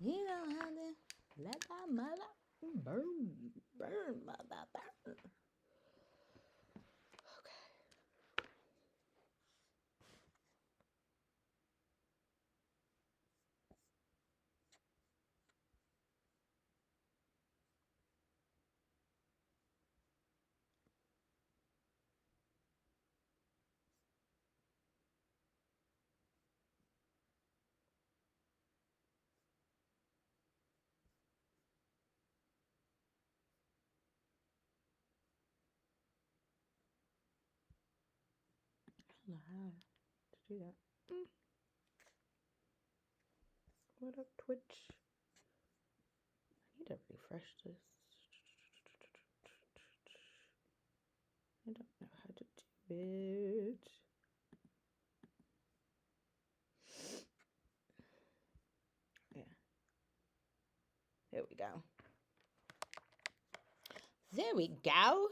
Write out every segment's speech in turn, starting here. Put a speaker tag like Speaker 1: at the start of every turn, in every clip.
Speaker 1: You don't have to let that mother burn, mother, burn. Okay. I don't know how to do that. What up, Twitch? I need to refresh this. I don't know how to do it. Yeah. There we go. There we go.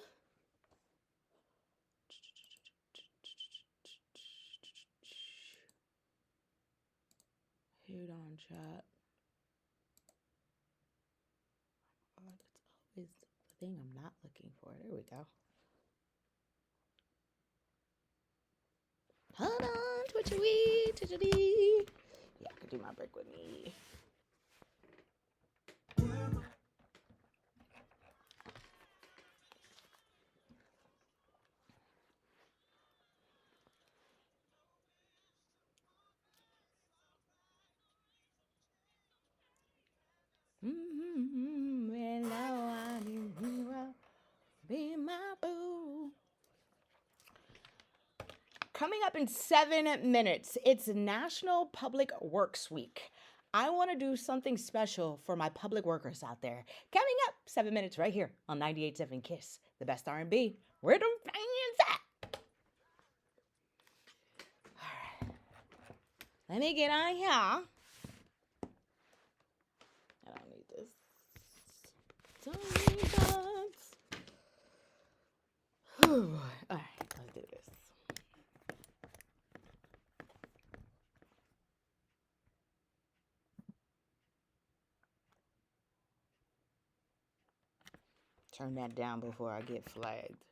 Speaker 1: Hold on, chat. Oh, that's always the thing I'm not looking for. There we go. Hold on, twitchy, twitchy. Yeah, I could do my break with me. Hello, I need hero. Be my boo. Coming up in 7 minutes, it's National Public Works Week. I want to do something special for my public workers out there. Coming up, 7 minutes right here on 98.7 KISS, the best R&B. Where the fans at? All right. Let me get on here. I don't need this. Don't need that. All right, let's do this. Turn that down before I get flagged.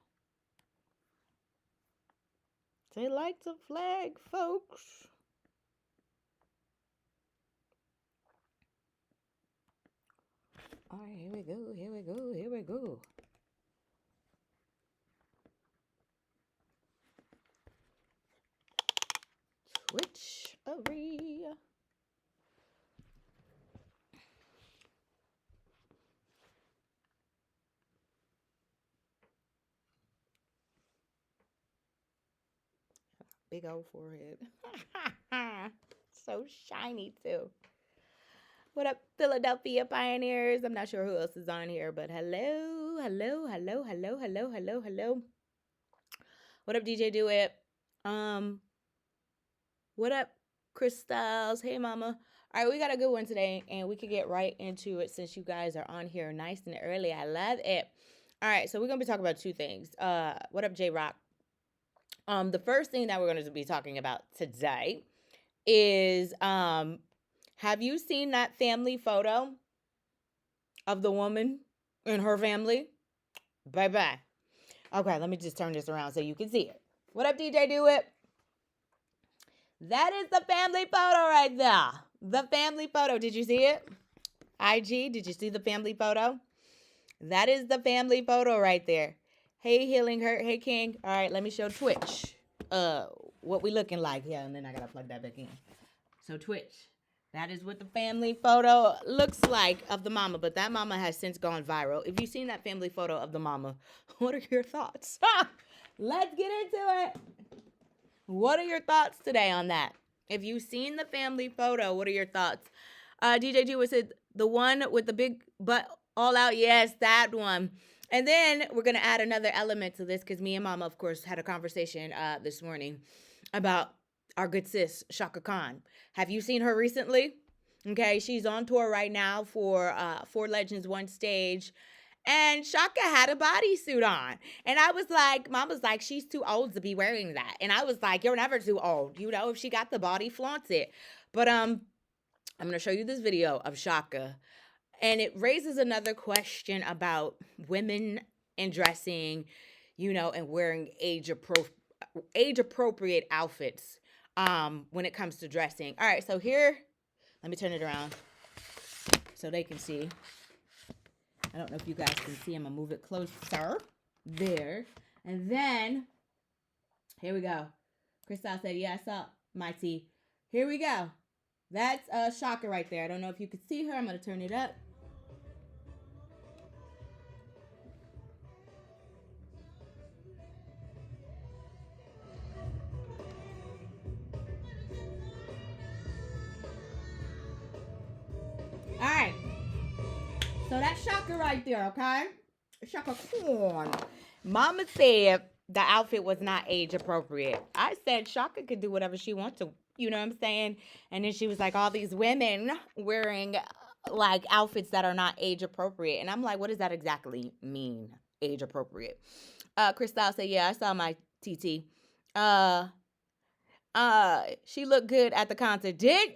Speaker 1: They like to flag, folks. All right, here we go, here we go, here we go. Twitchery. Big old forehead. So shiny, too. What up, Philadelphia Pioneers? I'm not sure who else is on here, but hello, hello, hello, hello, hello, hello, hello. What up, DJ Do It? What up, Chris Styles? Hey, mama. All right, we got a good one today, and we can get right into it since you guys are on here nice and early. I love it. All right, so we're gonna be talking about two things. What up, J Rock? The first thing that we're going to be talking about today is have you seen that family photo of the woman and her family? Bye-bye. Okay, let me just turn this around so you can see it. What up, DJ Do It? That is the family photo right there. The family photo. Did you see it? IG, did you see the family photo? That is the family photo right there. Hey, Healing Hurt. Hey, King. All right, let me show Twitch what we looking like. Yeah, and then I got to plug that back in. So, Twitch, that is what the family photo looks like of the mama. But that mama has since gone viral. If you've seen that family photo of the mama, what are your thoughts? Let's get into it. What are your thoughts today on that? If you've seen the family photo, what are your thoughts? DJ G was said the one with the big butt all out. Yes, that one. And then we're going to add another element to this because me and Mama, of course, had a conversation this morning about our good sis, Chaka Khan. Have you seen her recently? Okay, she's on tour right now for Four Legends One Stage. And Chaka had a bodysuit on. And I was like, Mom was like, she's too old to be wearing that. And I was like, you're never too old. You know, if she got the body, flaunt it. But I'm going to show you this video of Chaka, and it raises another question about women and dressing, and wearing age appropriate outfits when it comes to dressing. All right, so here, let me turn it around so they can see. I don't know if you guys can see. I'm gonna move it closer. There. And then, here we go. Crystal said, yeah, I saw my tea. Here we go. That's Chaka right there. I don't know if you can see her. I'm gonna turn it up. All right. So that's Chaka right there, okay? Chaka corn. Mama said the outfit was not age appropriate. I said Chaka could do whatever she wants to. You know what I'm saying? And then she was like, all these women wearing like outfits that are not age appropriate. And I'm like, what does that exactly mean? Age appropriate. Crystal said, yeah, I saw my TT. She looked good at the concert. Did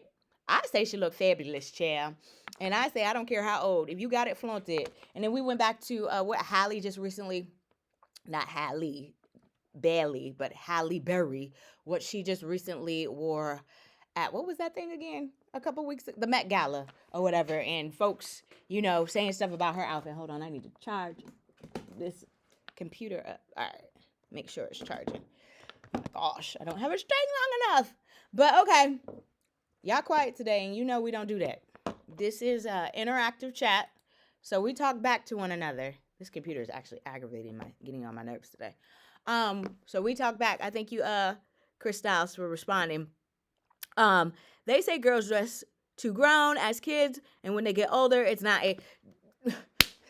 Speaker 1: I say she looked fabulous, child? And I say I don't care how old. If you got it, flaunt it. And then we went back to what Halle just recently, not Halle Bailey, but Halle Berry, what she just recently wore at, what was that thing again? A couple weeks, the Met Gala or whatever. And folks, saying stuff about her outfit. Hold on, I need to charge this computer up. All right, make sure it's charging. Oh my gosh, I don't have a string long enough. But okay, y'all quiet today, and we don't do that. This is interactive chat, so we talk back to one another. This computer is actually getting on my nerves today. So we talk back. I thank you, Chris Styles, for responding. They say girls dress too grown as kids, and when they get older, it's not a.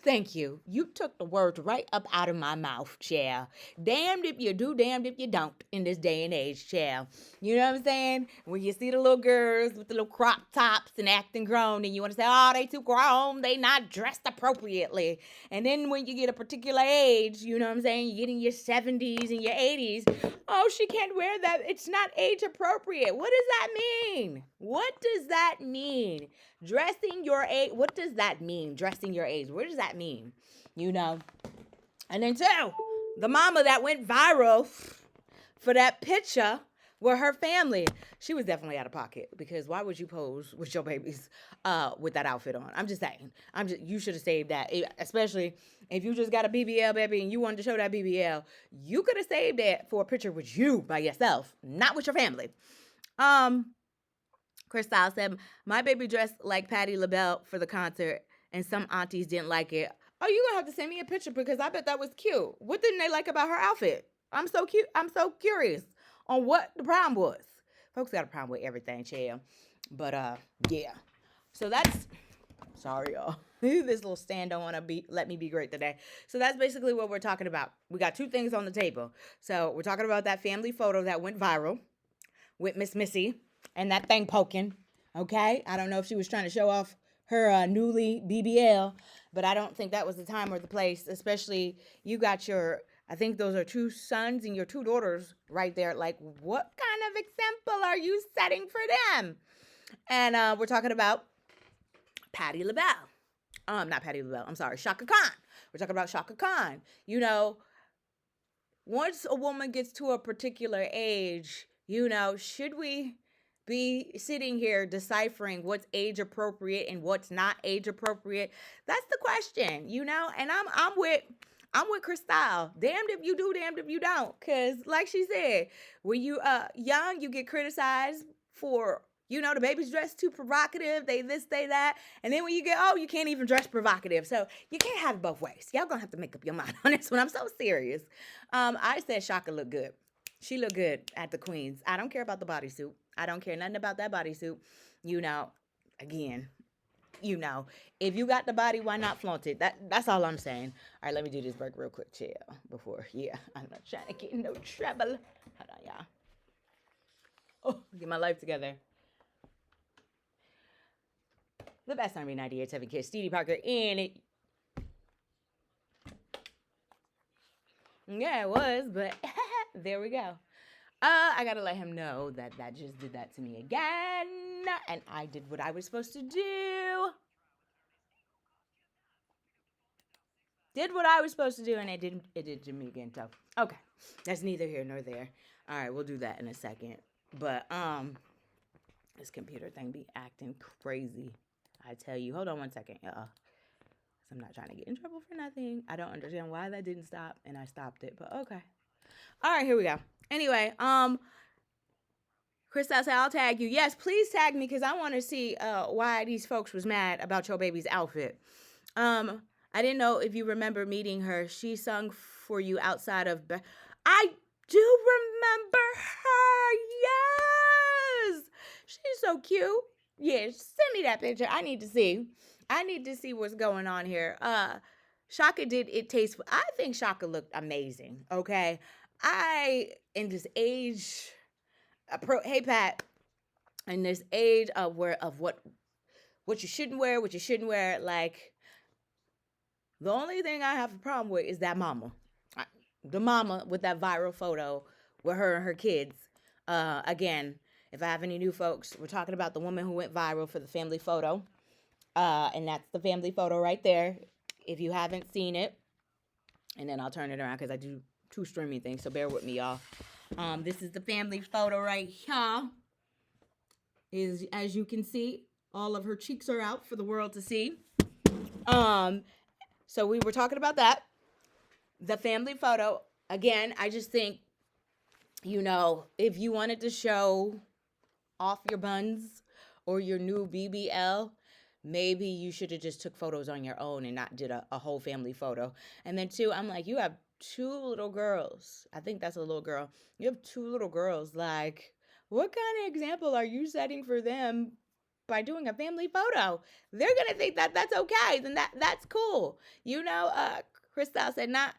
Speaker 1: Thank you. You took the words right up out of my mouth, child. Damned if you do, damned if you don't in this day and age, child. You know what I'm saying? When you see the little girls with the little crop tops and acting grown, and you want to say, oh, they too grown, they not dressed appropriately. And then when you get a particular age, you know what I'm saying, you get in your 70s and your 80s, oh, she can't wear that. It's not age appropriate. What does that mean? What does that mean? Dressing your age. What does that mean? Dressing your age. What does that mean? And then two, the mama that went viral for that picture with her family. She was definitely out of pocket, because why would you pose with your babies with that outfit on? I'm just saying. You should have saved that. Especially if you just got a BBL, baby, and you wanted to show that BBL. You could have saved that for a picture with you by yourself, not with your family. Crystal said, my baby dressed like Patti LaBelle for the concert, and some aunties didn't like it. Oh, you're going to have to send me a picture, because I bet that was cute. What didn't they like about her outfit? I'm so curious on what the problem was. Folks got a problem with everything, chill. But, yeah. So that's, sorry, y'all. This little stand don't want to let me be great today. So that's basically what we're talking about. We got two things on the table. So we're talking about that family photo that went viral with Miss Missy and that thing poking, okay? I don't know if she was trying to show off her newly BBL, but I don't think that was the time or the place, especially you got I think those are two sons and your two daughters right there. Like, what kind of example are you setting for them? And we're talking about Patti LaBelle. Not Patti LaBelle, I'm sorry, Chaka Khan. We're talking about Chaka Khan. Once a woman gets to a particular age, should we be sitting here deciphering what's age appropriate and what's not age appropriate? That's the question, and I'm with Crystal. Damned if you do, damned if you don't. Cause like she said, when you young, you get criticized for, the baby's dressed too provocative, they this, they that. And then when you get old, you can't even dress provocative. So you can't have it both ways. Y'all gonna have to make up your mind on this one. I'm so serious. I said Chaka looked good. She looked good at the Queens. I don't care about the bodysuit. I don't care nothing about that bodysuit. Again, if you got the body, why not flaunt it? That's all I'm saying. All right, let me do this break real quick, chill, before, I'm not trying to get in no trouble. Hold on, y'all. Oh, get my life together. The best R&B 98.7 Kids, Stevie Parker in it. Yeah, it was, but there we go. I gotta let him know that just did that to me again. and I did what I was supposed to do. Did what I was supposed to do, and it did to me again. So, okay, that's neither here nor there. All right, we'll do that in a second. But this computer thing be acting crazy. I tell you. Hold on one second, y'all. I'm not trying to get in trouble for nothing. I don't understand why that didn't stop, and I stopped it. But okay. All right, here we go. Anyway, Krista said, I'll tag you. Yes, please tag me because I want to see why these folks was mad about your baby's outfit. I didn't know if you remember meeting her. She sung for you outside of... I do remember her. Yes. She's so cute. Yeah, send me that picture. I need to see what's going on here. Chaka did It Tasteful. I think Chaka looked amazing, okay? In this age... hey, Pat. In this age of what you shouldn't wear, like... The only thing I have a problem with is that mama. The mama with that viral photo with her and her kids. Again, if I have any new folks, we're talking about the woman who went viral for the family photo. And that's the family photo right there. If you haven't seen it. And then I'll turn it around because I do 2 streaming things. So bear with me, y'all. This is the family photo right here. As you can see, all of her cheeks are out for the world to see. So we were talking about that. The family photo. Again, I just think, if you wanted to show off your buns or your new BBL, maybe you should have just took photos on your own and not did a whole family photo. And then 2, I'm like, you have 2 little girls. I think that's a little girl. You have 2 little girls. Like, what kind of example are you setting for them by doing a family photo? They're gonna think that that's okay. Then that's cool. Christelle said not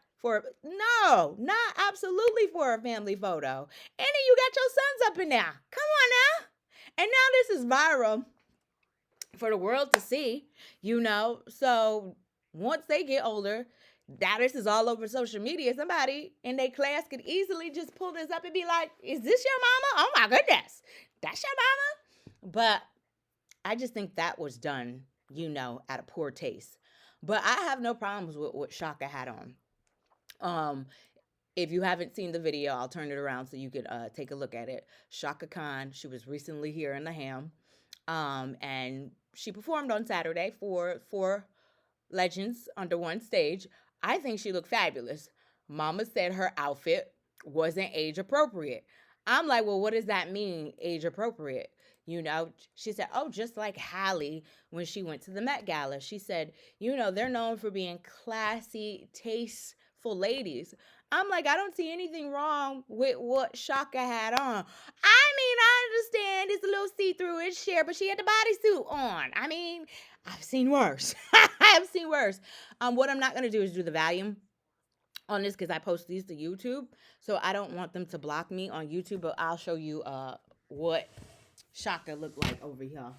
Speaker 1: absolutely for a family photo. And then you got your sons up in there. Come on now. And now this is viral for the world to see, So once they get older, this is all over social media. Somebody in their class could easily just pull this up and be like, is this your mama? Oh my goodness. That's your mama? But I just think that was done, at a poor taste. But I have no problems with what Chaka had on. If you haven't seen the video, I'll turn it around so you can take a look at it. Chaka Khan, she was recently here in the Ham. And she performed on Saturday for 4 legends under one stage. I think she looked fabulous. Mama said her outfit wasn't age appropriate. I'm like, well, what does that mean, age appropriate? She said, just like Halle when she went to the Met Gala. She said, they're known for being classy, tasteful ladies. I'm like, I don't see anything wrong with what Chaka had on. I understand it's a little see-through-ish here, but she had the bodysuit on. I've seen worse. I've seen worse. What I'm not going to do is do the volume on this because I post these to YouTube. So I don't want them to block me on YouTube, but I'll show you what Chaka looked like over here.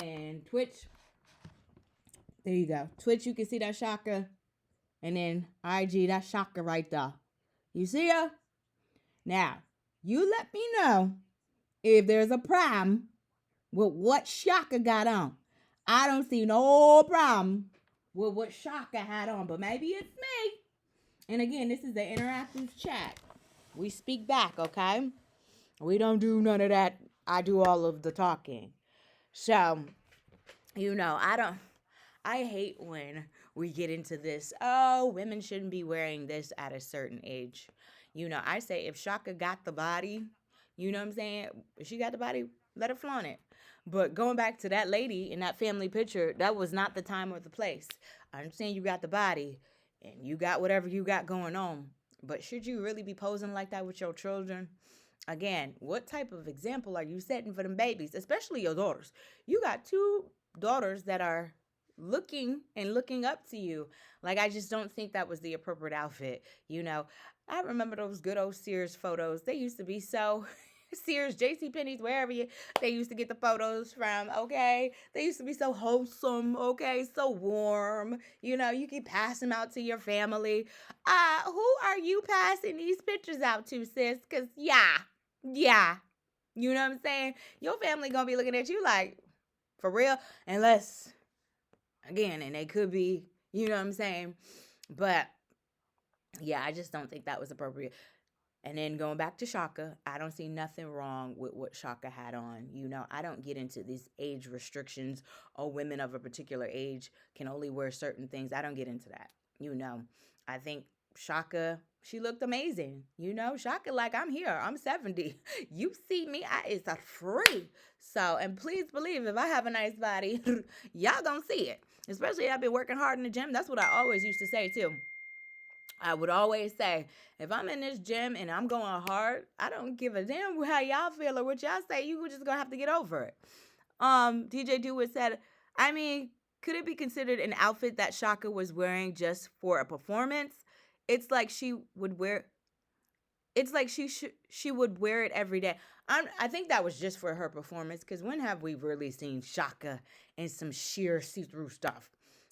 Speaker 1: And Twitch, there you go. Twitch, you can see that Chaka. And then IG, that Chaka right there. You see her? Now, you let me know if there's a problem with what Chaka got on. I don't see no problem with what Chaka had on, but maybe it's me. And again, this is the interactive chat. We speak back, okay? We don't do none of that. I do all of the talking. So, I hate when we get into this, women shouldn't be wearing this at a certain age. I say if Chaka got the body, you know what I'm saying? If she got the body, let her flaunt it. But going back to that lady in that family picture, that was not the time or the place. I understand you got the body and you got whatever you got going on. But should you really be posing like that with your children? Again, what type of example are you setting for them babies, especially your daughters? You got 2 daughters that are looking up to you. Like, I just don't think that was the appropriate outfit. I remember those good old Sears photos. They used to be so... Sears, JCPenney's, wherever they used to get the photos from, okay? They used to be so wholesome, okay? So warm. You can pass them out to your family. Who are you passing these pictures out to, sis? Because, yeah. You know what I'm saying? Your family gonna be looking at you like, for real, unless again, and they could be, you know what I'm saying? But yeah, I just don't think that was appropriate. And then going back to Chaka, I don't see nothing wrong with what Chaka had on. You know, I don't get into these age restrictions or women of a particular age can only wear certain things. I don't get into that. You know, I think Chaka, she looked amazing. You know, Chaka, like, I'm here. I'm 70. You see me, it's a free. So, and please believe if I have a nice body, y'all gonna see it. Especially I've been working hard in the gym. That's what I always used to say too. I would always say, if I'm in this gym and I'm going hard, I don't give a damn how y'all feel or what y'all say. You just gonna have to get over it. DJ Dewitt said, I mean, could it be considered an outfit that Shaka was wearing just for a performance? It's like she would wear it's like she would wear it every day. I think that was just for her performance because when have we really seen Shaka in some sheer see-through stuff?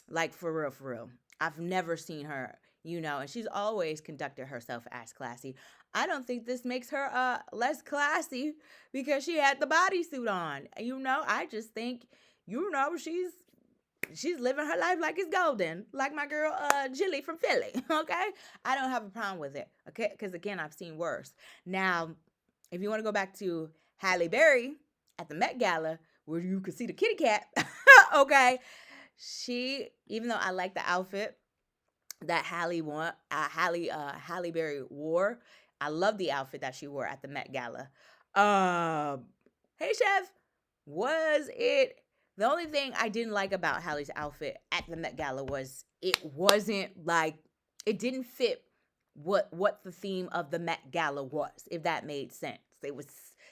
Speaker 1: Like for real, for real. I've never seen her, you know, and she's always conducted herself as classy. I don't think this makes her less classy because she had the bodysuit on. You know, I just think, you know, she's living her life like it's golden, like my girl Jilly from Philly. Okay, I don't have a problem with it. Okay, because again, I've seen worse. Now, if you want to go back to Halle Berry at the Met Gala, where you could see the kitty cat, okay, she, even though I like the outfit that Halle Berry wore, I love the outfit that she wore at the Met Gala. Hey chef, was it the only thing I didn't like about Halle's outfit at the Met Gala was it wasn't like it didn't fit what the theme of the Met Gala was, if that made sense. It was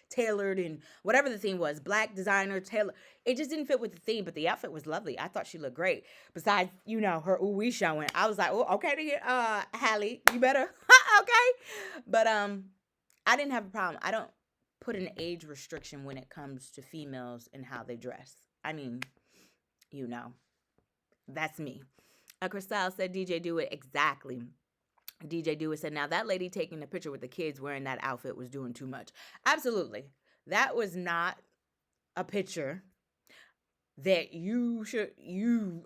Speaker 1: tailored and whatever the theme was, black designer, tailor. It just didn't fit with the theme, but the outfit was lovely. I thought she looked great. Besides, you know, her ooh-wee showing. I was like, oh, okay to get Halle, you better. Okay. But I didn't have a problem. I don't put an age restriction when it comes to females and how they dress. I mean, you know, that's me. Christelle said DJ Do It exactly. DJ Do It said, now that lady taking the picture with the kids wearing that outfit was doing too much. Absolutely. That was not a picture that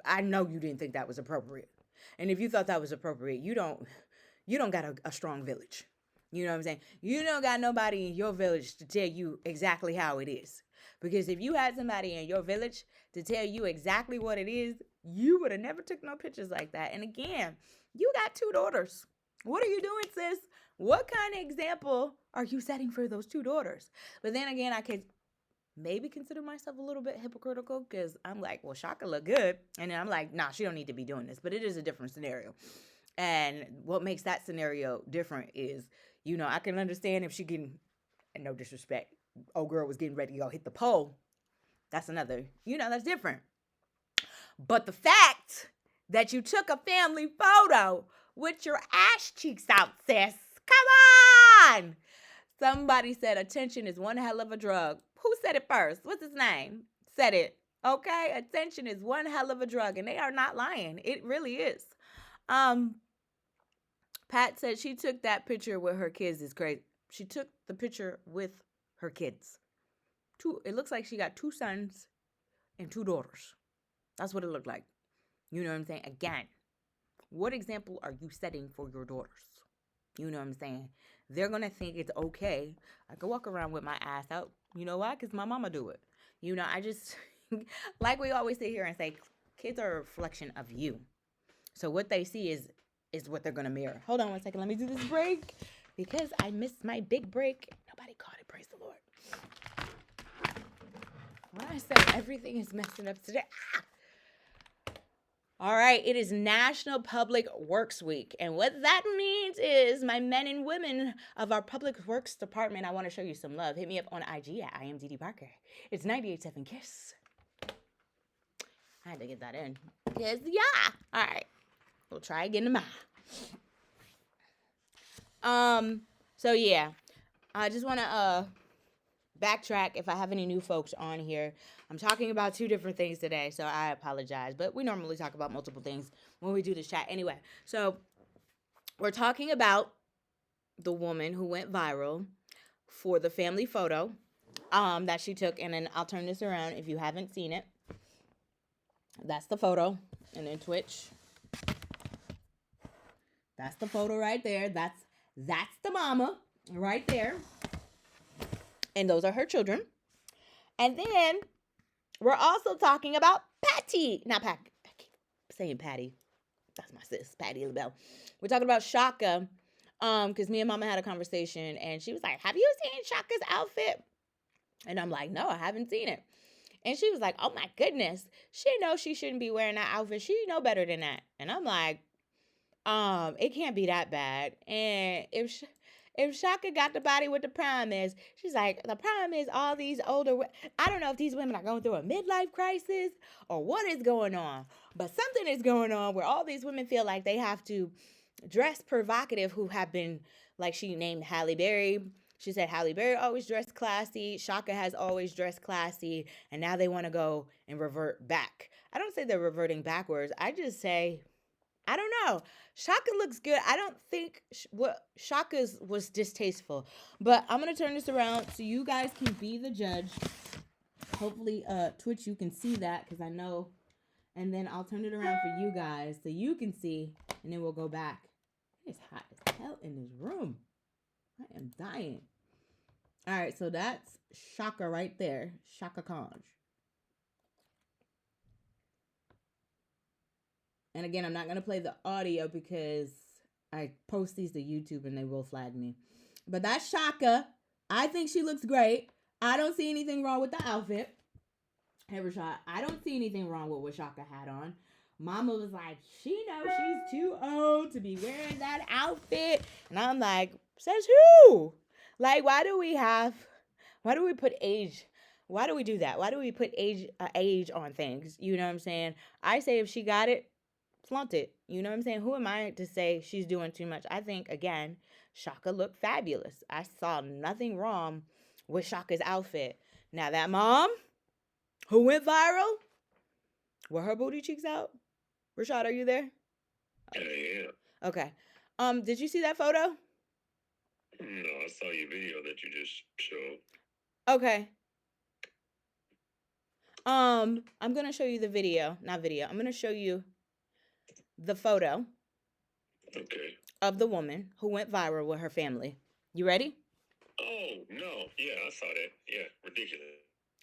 Speaker 1: I know you didn't think that was appropriate. And if you thought that was appropriate, you don't got a strong village. You know what I'm saying? You don't got nobody in your village to tell you exactly how it is. Because if you had somebody in your village to tell you exactly what it is, you would have never took no pictures like that. And again, you got 2 daughters. What are you doing, sis? What kind of example are you setting for those 2 daughters? But then again, I could maybe consider myself a little bit hypocritical because I'm like, well, Shaka look good. And then I'm like, nah, she don't need to be doing this. But it is a different scenario. And what makes that scenario different is, you know, I can understand if she getting, and no disrespect, old girl was getting ready to go hit the pole. That's another, you know, that's different. But the fact that you took a family photo with your ass cheeks out, sis, come on. Somebody said attention is one hell of a drug. Who said it first? What's his name? Said it. Okay, attention is one hell of a drug, and they are not lying. It really is. Pat said she took that picture with her kids is crazy. She took the picture with her kids. It looks like she got 2 sons and 2 daughters. That's what it looked like. You know what I'm saying? Again, what example are you setting for your daughters? You know what I'm saying? They're going to think it's okay. I can walk around with my ass out. You know why? Because my mama do it. You know, I just, like we always sit here and say, kids are a reflection of you. So what they see is what they're going to mirror. Hold on one second. Let me do this break because I missed my big break. Nobody caught it. Praise the Lord. When I say everything is messing up today. All right, it is National Public Works Week. And what that means is my men and women of our Public Works Department, I want to show you some love. Hit me up on IG at IamDD Parker. It's 98.7 Kiss. I had to get that in. Kiss, yeah. All right, we'll try again tomorrow. So yeah, I just want to backtrack if I have any new folks on here. I'm talking about 2 different things today, so I apologize. But we normally talk about multiple things when we do this chat. Anyway, so we're talking about the woman who went viral for the family photo that she took. And then I'll turn this around if you haven't seen it. That's the photo. And then Twitch. That's the photo right there. That's the mama right there. And those are her children. And then we're also talking about Patty. Not Patty. I keep saying Patty. That's my sis, Patty LaBelle. We're talking about Chaka. Because me and Mama had a conversation and she was like, have you seen Chaka's outfit? And I'm like, no, I haven't seen it. And she was like, oh my goodness. She knows she shouldn't be wearing that outfit. She know better than that. And I'm like, it can't be that bad. And if Chaka got the body what the problem is, she's like, the problem is all these older, I don't know if these women are going through a midlife crisis or what is going on, but something is going on where all these women feel like they have to dress provocative who have been, like she named Halle Berry. She said Halle Berry always dressed classy. Chaka has always dressed classy. And now they want to go and revert back. I don't say they're reverting backwards. I just say, I don't know. Chaka looks good. I don't think what Chaka's was distasteful. But I'm going to turn this around so you guys can be the judge. Hopefully, Twitch, you can see that because I know. And then I'll turn it around for you guys so you can see. And then we'll go back. It's hot as hell in this room. I am dying. All right, so that's Chaka right there. Chaka Khan. And again, I'm not going to play the audio because I post these to YouTube and they will flag me. But that's Chaka. I think she looks great. I don't see anything wrong with the outfit. Hey, Rashad, I don't see anything wrong with what Chaka had on. Mama was like, she knows she's too old to be wearing that outfit. And I'm like, says who? Like, why do we put age? Why do we do that? Why do we put age on things? You know what I'm saying? I say if she got it, flaunt it. You know what I'm saying? Who am I to say she's doing too much? I think, again, Chaka looked fabulous. I saw nothing wrong with Chaka's outfit. Now, that mom who went viral, were her booty cheeks out? Rashad, are you there?
Speaker 2: Yeah.
Speaker 1: Okay. Did you see that photo?
Speaker 2: No, I saw your video that you just showed.
Speaker 1: Okay. I'm gonna show you the video. Not video. I'm gonna show you the photo.
Speaker 2: Okay.
Speaker 1: Of the woman who went viral with her family. You ready?
Speaker 2: Oh, no. Yeah, I saw that. Yeah, ridiculous.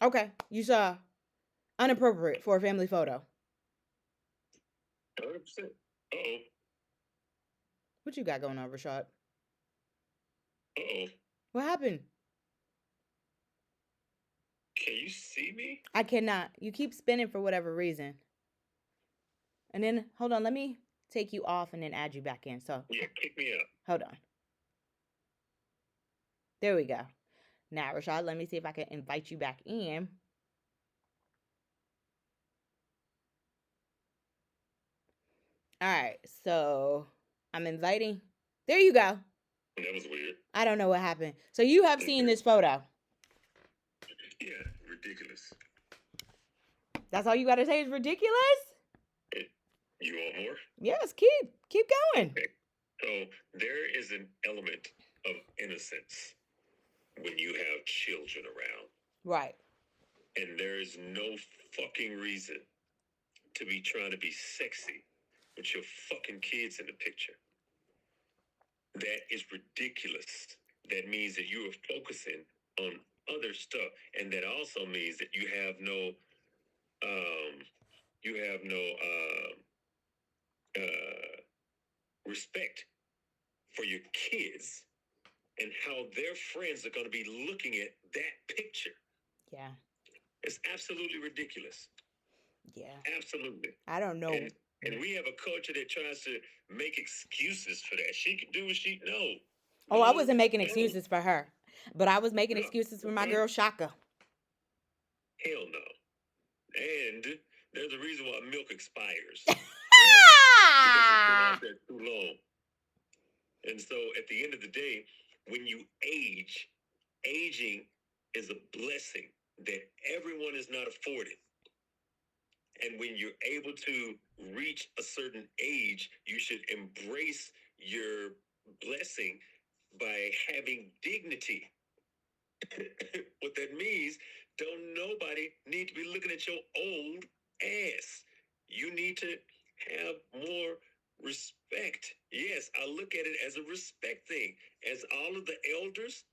Speaker 1: Okay. You saw inappropriate for a family photo.
Speaker 2: 100%. Uh-oh.
Speaker 1: What you got going on, Rashad?
Speaker 2: Uh-oh.
Speaker 1: What happened?
Speaker 2: Can you see me?
Speaker 1: I cannot. You keep spinning for whatever reason. And then, hold on, let me take you off and then add you back in. So
Speaker 2: yeah, kick me out.
Speaker 1: Hold on. There we go. Now, Rashad, let me see if I can invite you back in. All right, so I'm inviting. There you go.
Speaker 2: That was weird.
Speaker 1: I don't know what happened. So you have seen this photo.
Speaker 2: Yeah, ridiculous.
Speaker 1: That's all you got to say is ridiculous?
Speaker 2: You want more?
Speaker 1: Yes, keep going.
Speaker 2: Okay. So there is an element of innocence when you have children around.
Speaker 1: Right.
Speaker 2: And there is no fucking reason to be trying to be sexy with your fucking kids in the picture. That is ridiculous. That means that you are focusing on other stuff. And that also means that you have no respect for your kids and how their friends are going to be looking at that picture.
Speaker 1: Yeah.
Speaker 2: It's absolutely ridiculous.
Speaker 1: Yeah.
Speaker 2: Absolutely.
Speaker 1: I don't know.
Speaker 2: And we have a culture that tries to make excuses for that. She can do what she knows.
Speaker 1: Oh, I wasn't making excuses for her, but I was making excuses for my girl Chaka.
Speaker 2: Hell no. And there's a reason why milk expires.
Speaker 1: Right?
Speaker 2: Because it's been out there too long. And so at the end of the day, when you age, aging is a blessing that everyone is not afforded. And when you're able to reach a certain age, you should embrace your blessing by having dignity. What that means, don't nobody need to be looking at your old ass. You need to have more respect. Yes, I look at it as a respect thing. As all of the elders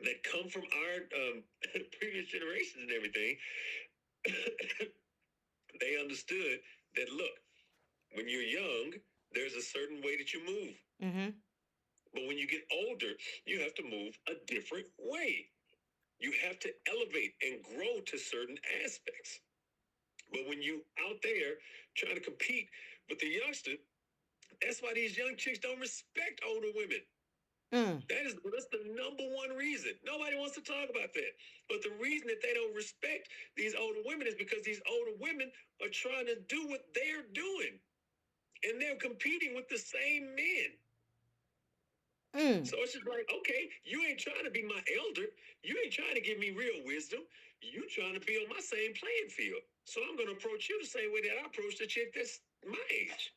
Speaker 2: that come from our previous generations and everything, they understood that look, when you're young, there's a certain way that you move.
Speaker 1: Mm-hmm.
Speaker 2: But when you get older, you have to move a different way. You have to elevate and grow to certain aspects. But when you out there trying to compete with the youngster, that's why these young chicks don't respect older women.
Speaker 1: Mm.
Speaker 2: That's the number one reason. Nobody wants to talk about that. But the reason that they don't respect these older women is because these older women are trying to do what they're doing. And they're competing with the same men.
Speaker 1: Mm.
Speaker 2: So it's just like, okay, you ain't trying to be my elder. You ain't trying to give me real wisdom. You trying to be on my same playing field. So I'm going to approach you the same way that I approach the chick that's my age.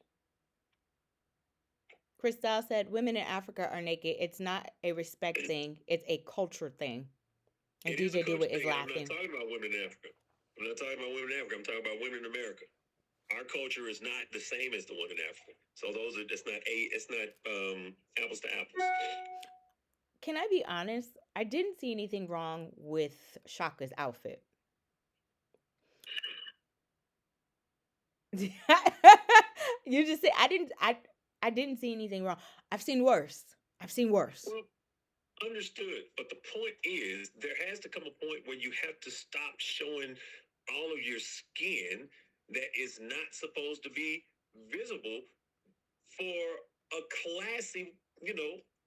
Speaker 1: Christelle said, "Women in Africa are naked. It's not a respect thing. It's a culture thing." And
Speaker 2: It is a
Speaker 1: DJ
Speaker 2: culture
Speaker 1: Dewitt is
Speaker 2: thing. I'm not
Speaker 1: laughing.
Speaker 2: talking about women in Africa. I'm not talking about women in Africa. I'm talking about women in America. Our culture is not the same as the one in Africa. So it's not apples to apples.
Speaker 1: Can I be honest? I didn't see anything wrong with Chaka's outfit. You just said I didn't see anything wrong. I've seen worse. I've seen worse.
Speaker 2: Well, understood. But the point is, there has to come a point where you have to stop showing all of your skin that is not supposed to be visible for a classy,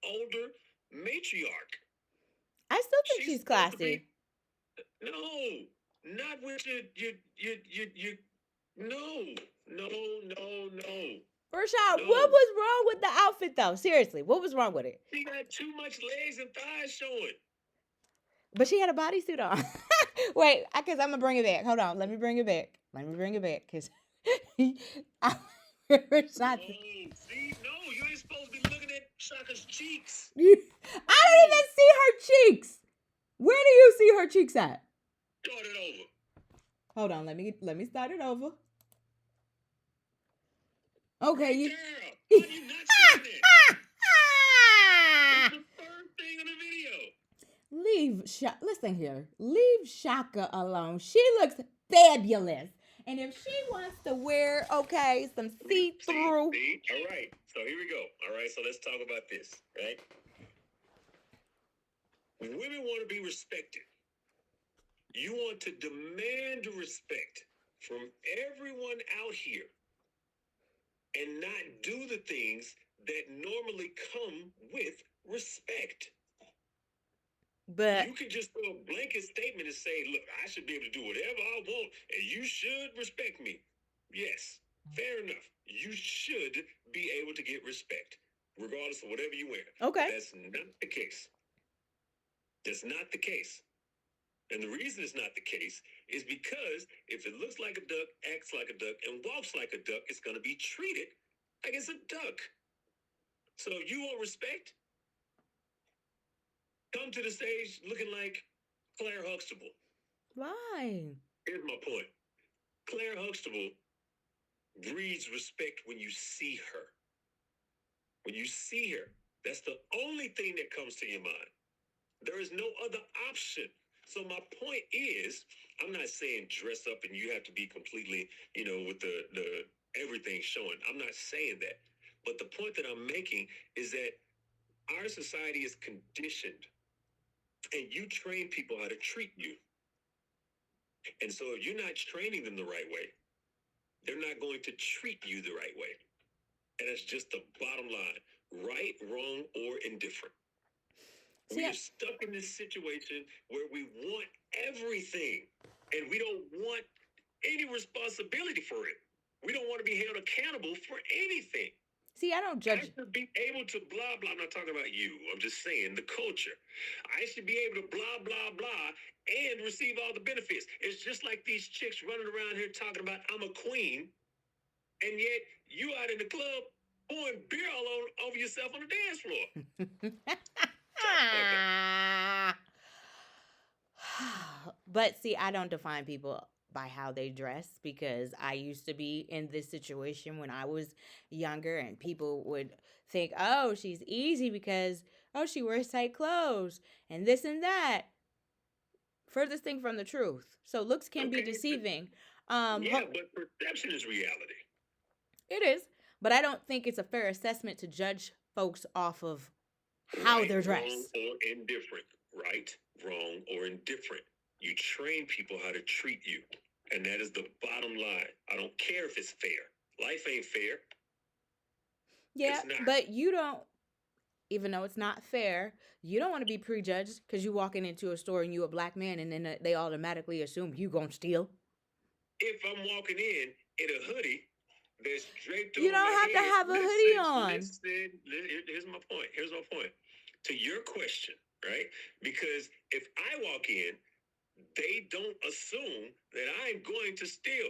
Speaker 2: older matriarch.
Speaker 1: I still think
Speaker 2: She's
Speaker 1: she's
Speaker 2: supposed to be
Speaker 1: classy.
Speaker 2: no, not with your no.
Speaker 1: Rashad, what
Speaker 2: No.
Speaker 1: was wrong with the outfit though? Seriously, what was wrong with it?
Speaker 2: She got too much legs and thighs showing.
Speaker 1: But she had a bodysuit on. Wait, because I'm gonna bring it back. Hold on, let me bring it back. Let me bring it back because Rashad.
Speaker 2: No, you ain't supposed to be looking at Chaka's cheeks.
Speaker 1: I don't even see her cheeks. Where do you see her cheeks at?
Speaker 2: Start it over.
Speaker 1: Hold on, let me start it over. Okay,
Speaker 2: Right
Speaker 1: you.
Speaker 2: there. How do you not see it? It's the first thing in the video.
Speaker 1: Listen here. Leave Chaka alone. She looks fabulous. And if she wants to wear, some see-through.
Speaker 2: See? All right. So here we go. All right. So let's talk about this, right? Women want to be respected. You want to demand respect from everyone out here and not do the things that normally come with respect.
Speaker 1: But
Speaker 2: you can just throw a blanket statement and say, look, I should be able to do whatever I want and you should respect me. Yes, fair enough. You should be able to get respect, regardless of whatever you wear.
Speaker 1: okay.
Speaker 2: But that's not the case. That's not the case. And the reason it's not the case is because if it looks like a duck, acts like a duck, and walks like a duck, it's going to be treated like it's a duck. So if you want respect, come to the stage looking like Claire Huxtable.
Speaker 1: Why?
Speaker 2: Here's my point. Claire Huxtable breeds respect when you see her. When you see her, that's the only thing that comes to your mind. There is no other option. So my point is, I'm not saying dress up and you have to be completely, with the everything showing. I'm not saying that. But the point that I'm making is that our society is conditioned and you train people how to treat you. And so if you're not training them the right way, they're not going to treat you the right way. And it's just the bottom line, right, wrong, or indifferent. We are stuck in this situation where we want everything and we don't want any responsibility for it. We don't want to be held accountable for anything.
Speaker 1: See, I don't judge.
Speaker 2: I should be able to blah, blah. I'm not talking about you. I'm just saying the culture. I should be able to blah, blah, blah and receive all the benefits. It's just like these chicks running around here talking about I'm a queen, and yet you out in the club pouring beer all over yourself on the dance floor.
Speaker 1: But see, I don't define people by how they dress because I used to be in this situation when I was younger, and people would think, oh, she's easy because, oh, she wears tight clothes and this and that. Furthest thing from the truth. So looks can be
Speaker 2: Okay.
Speaker 1: deceiving.
Speaker 2: Yeah, but perception is reality.
Speaker 1: It is, but I don't think it's a fair assessment to judge folks off of how
Speaker 2: Right,
Speaker 1: they're
Speaker 2: wrong,
Speaker 1: dressed.
Speaker 2: or indifferent. Right, wrong, or indifferent. You train people how to treat you. And that is the bottom line. I don't care if it's fair. Life ain't fair.
Speaker 1: Yeah,
Speaker 2: It's not.
Speaker 1: but you don't, even though it's not fair, you don't want to be prejudged because you walking into a store and you a black man, and then they automatically assume you gonna steal.
Speaker 2: If I'm walking in a hoodie that's draped
Speaker 1: You
Speaker 2: over my
Speaker 1: don't have to
Speaker 2: head,
Speaker 1: have a hoodie on.
Speaker 2: here's my point. Here's my point. To your question, right? Because if I walk in, they don't assume that I'm going to steal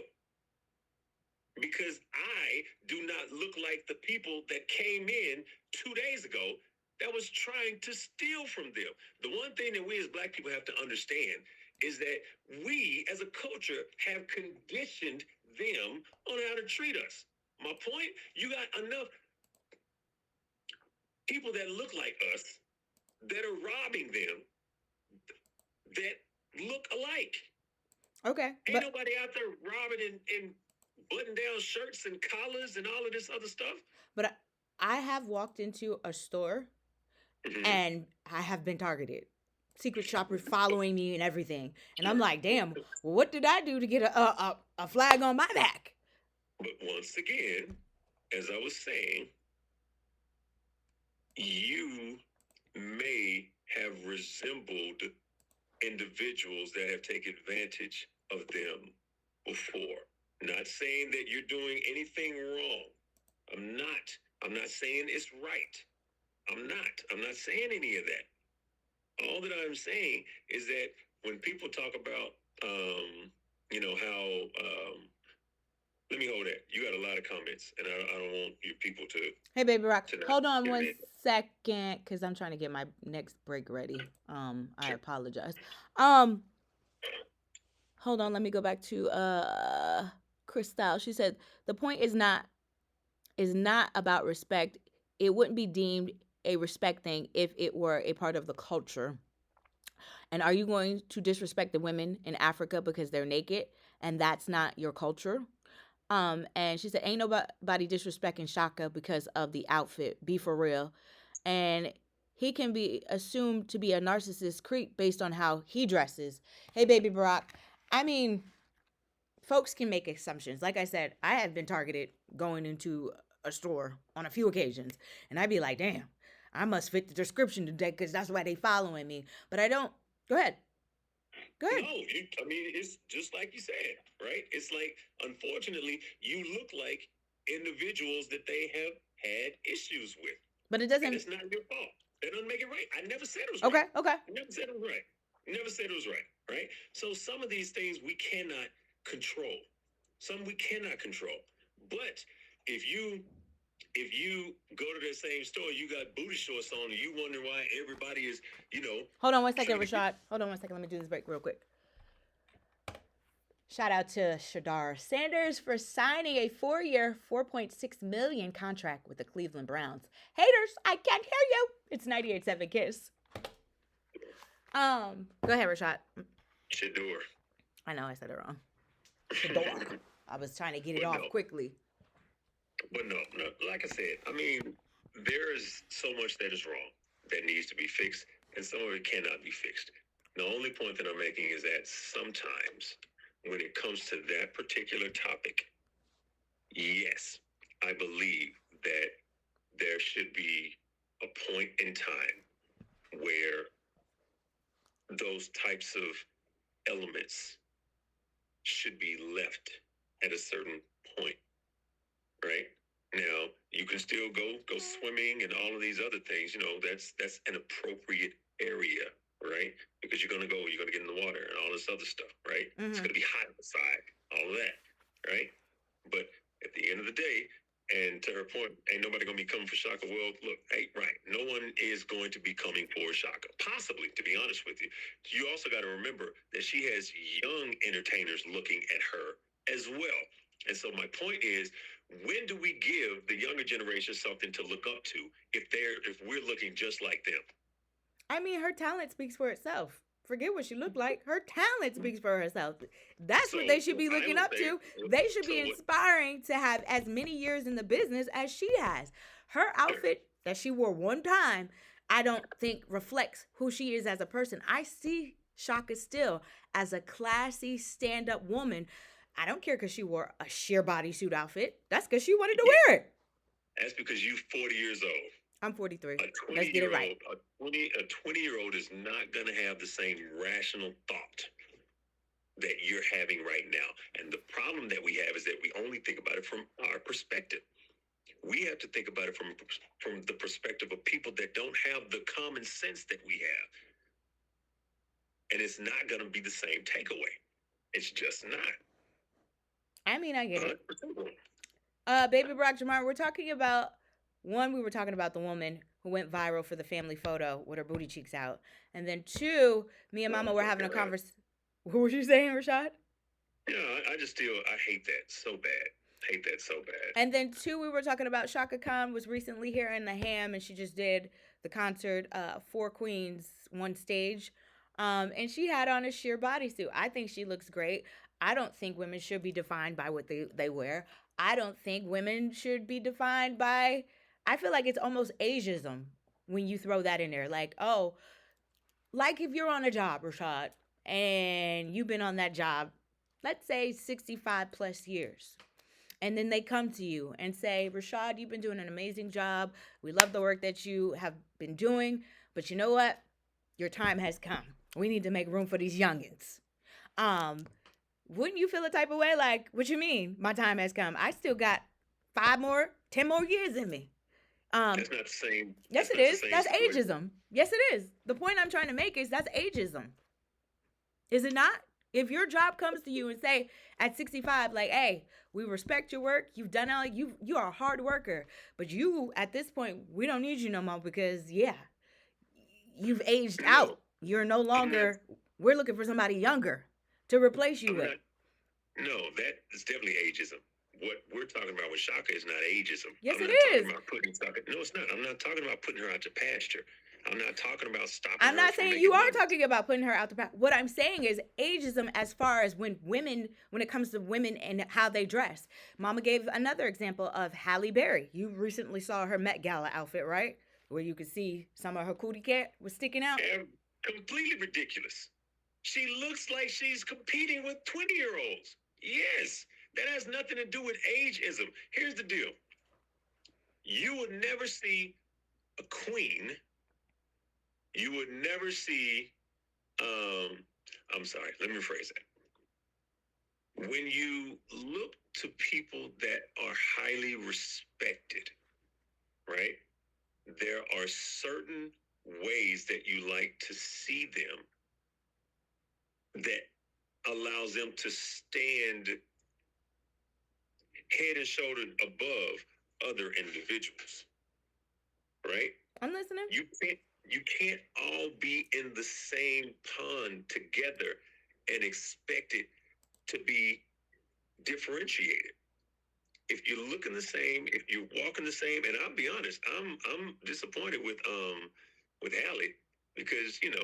Speaker 2: because I do not look like the people that came in 2 days ago that was trying to steal from them. The one thing that we as black people have to understand is that we as a culture have conditioned them on how to treat us. My point, you got enough people that look like us that are robbing them that look alike.
Speaker 1: Okay,
Speaker 2: Ain't
Speaker 1: but
Speaker 2: nobody out there robbing in button down shirts and collars and all of this other stuff.
Speaker 1: but I have walked into a store
Speaker 2: Mm-hmm.
Speaker 1: and I have been targeted. Secret shoppers following me and everything, and I'm like, damn, well, what did I do to get a flag on my back?
Speaker 2: But once again, as I was saying, you may have resembled individuals that have taken advantage of them before. Not saying that you're doing anything wrong. I'm not. I'm not saying it's right. I'm not. I'm not saying any of that. All that I'm saying is that when people talk about, how, let me hold that. You got a lot of comments, and I don't want you people to
Speaker 1: Hey, baby rock,
Speaker 2: to not
Speaker 1: hold on
Speaker 2: get
Speaker 1: one
Speaker 2: it.
Speaker 1: second, cause I'm trying to get my next break ready. I
Speaker 2: Sure.
Speaker 1: apologize. Hold on, let me go back to Crystal. She said the point is not about respect. It wouldn't be deemed a respect thing if it were a part of the culture. And are you going to disrespect the women in Africa because they're naked and that's not your culture? And she said, ain't nobody disrespecting Chaka because of the outfit. Be for real. And he can be assumed to be a narcissist creep based on how he dresses. Hey, baby Barack. I mean, folks can make assumptions. Like I said, I have been targeted going into a store on a few occasions, and I'd be like, damn, I must fit the description today because that's why they following me. But I don't. Go ahead. Go ahead.
Speaker 2: No, I mean, it's just like you said, right? It's like, unfortunately, you look like individuals that they have had issues with.
Speaker 1: But it
Speaker 2: And
Speaker 1: doesn't.
Speaker 2: it's not your fault. That doesn't make it right. I never said it was
Speaker 1: Okay.
Speaker 2: right.
Speaker 1: Okay.
Speaker 2: I never said it was right. Never said it was right. Right? So some of these things we cannot control. Some we cannot control. But if you go to that same store, you got booty shorts on, and you wonder why everybody is,
Speaker 1: Hold on one second,
Speaker 2: trying to get.
Speaker 1: Rashad. Hold on one second. Let me do this break real quick. Shout out to Shadar Sanders for signing a 4-year, $4.6 million contract with the Cleveland Browns. Haters, I can't hear you. It's 98.7 Kiss. Go ahead, Rashad.
Speaker 2: Shador.
Speaker 1: I know I said it wrong. Shador. I was trying to get it off quickly.
Speaker 2: But no, like I said, I mean, there is so much that is wrong that needs to be fixed, and some of it cannot be fixed. The only point that I'm making is that sometimes when it comes to that particular topic, yes, I believe that there should be a point in time where those types of elements should be left at a certain point, right? Now, you can still go swimming and all of these other things. That's an appropriate area, right? Because you're gonna get in the water and all this other stuff, right? It's gonna be hot outside, all of that, right? But at the end of the day, And to her point, ain't nobody gonna be coming for Chaka. Well, look, hey, right, no one is going to be coming for Chaka. Possibly, to be honest with you. You also got to remember that she has young entertainers looking at her as well. And so my point is, when do we give the younger generation something to look up to if we're looking just like them?
Speaker 1: I mean, her talent speaks for itself. Forget what she looked like. Her talent speaks for herself. That's
Speaker 2: So
Speaker 1: what they should be
Speaker 2: I
Speaker 1: looking
Speaker 2: would
Speaker 1: up
Speaker 2: say,
Speaker 1: to. They should
Speaker 2: so
Speaker 1: be
Speaker 2: what?
Speaker 1: inspiring to have as many years in the business as she has. Her outfit that she wore one time, I don't think reflects who she is as a person. I see Shaka still as a classy stand up woman. I don't care because she wore a sheer bodysuit outfit. That's because she wanted to
Speaker 2: Yeah,
Speaker 1: wear it.
Speaker 2: that's because you 40 years old.
Speaker 1: I'm 43.
Speaker 2: A 20
Speaker 1: Let's get it
Speaker 2: year
Speaker 1: right.
Speaker 2: old, a 20 year old is not going to have the same rational thought that you're having right now. And the problem that we have is that we only think about it from our perspective. We have to think about it from the perspective of people that don't have the common sense that we have. And it's not going to be the same takeaway. It's just not.
Speaker 1: I mean, I get it.
Speaker 2: 100%.
Speaker 1: Baby Brock Jamar, we're talking about one, we were talking about the woman who went viral for the family photo with her booty cheeks out. And then two, me and
Speaker 2: Oh
Speaker 1: Mama were
Speaker 2: my
Speaker 1: having a
Speaker 2: God.
Speaker 1: conversation. What were you saying, Rashad?
Speaker 2: Yeah, I just still, I hate that so bad. Hate that so bad.
Speaker 1: And then two, we were talking about Shaka Khan was recently here in the Ham, and she just did the concert, Four Queens, one stage. And she had on a sheer bodysuit. I think she looks great. I don't think women should be defined by what they wear. I don't think women should be defined by. I feel like it's almost ageism when you throw that in there. Like, oh, like if you're on a job, Rashad, and you've been on that job, let's say 65 plus years. And then they come to you and say, Rashad, you've been doing an amazing job. We love the work that you have been doing. But you know what? Your time has come. We need to make room for these youngins. Um, wouldn't you feel a type of way? Like, what you mean? My time has come. I still got 5 more, 10 more years in me.
Speaker 2: That's not the same.
Speaker 1: Yes,
Speaker 2: That's
Speaker 1: it
Speaker 2: not the
Speaker 1: is.
Speaker 2: same
Speaker 1: That's
Speaker 2: situation.
Speaker 1: ageism. Yes, it is. The point I'm trying to make is that's ageism. Is it not? If your job comes to you and say at 65, like, hey, we respect your work, you've done all you are a hard worker, but you at this point, we don't need you no more because yeah, you've aged
Speaker 2: No,
Speaker 1: out. You're no
Speaker 2: I'm not.
Speaker 1: longer we're looking for somebody younger to replace you
Speaker 2: I'm
Speaker 1: with.
Speaker 2: not. No, that is definitely ageism. What we're talking about with Shaka is not ageism.
Speaker 1: Yes,
Speaker 2: I'm
Speaker 1: it
Speaker 2: not talking
Speaker 1: is.
Speaker 2: about putting Shaka. No, it's not. I'm not talking about putting her out to pasture. I'm not talking about stopping
Speaker 1: I'm
Speaker 2: her
Speaker 1: not
Speaker 2: from
Speaker 1: saying you
Speaker 2: making
Speaker 1: are
Speaker 2: money.
Speaker 1: talking about putting her out the path. What I'm saying is ageism as far as when it comes to women and how they dress. Mama gave another example of Halle Berry. You recently saw her Met Gala outfit, right? Where you could see some of her cootie cat was sticking out.
Speaker 2: And completely ridiculous. She looks like she's competing with 20-year-olds. Yes, that has nothing to do with ageism. Here's the deal. You would never see a queen. You would never see, I'm sorry, let me rephrase that. When you look to people that are highly respected, right? There are certain ways that you like to see them that allows them to stand head and shoulder above other individuals, right?
Speaker 1: I'm listening.
Speaker 2: You can't all be in the same pond together and expect it to be differentiated. If you're looking the same, if you're walking the same, and I'll be honest, I'm disappointed with Allie because now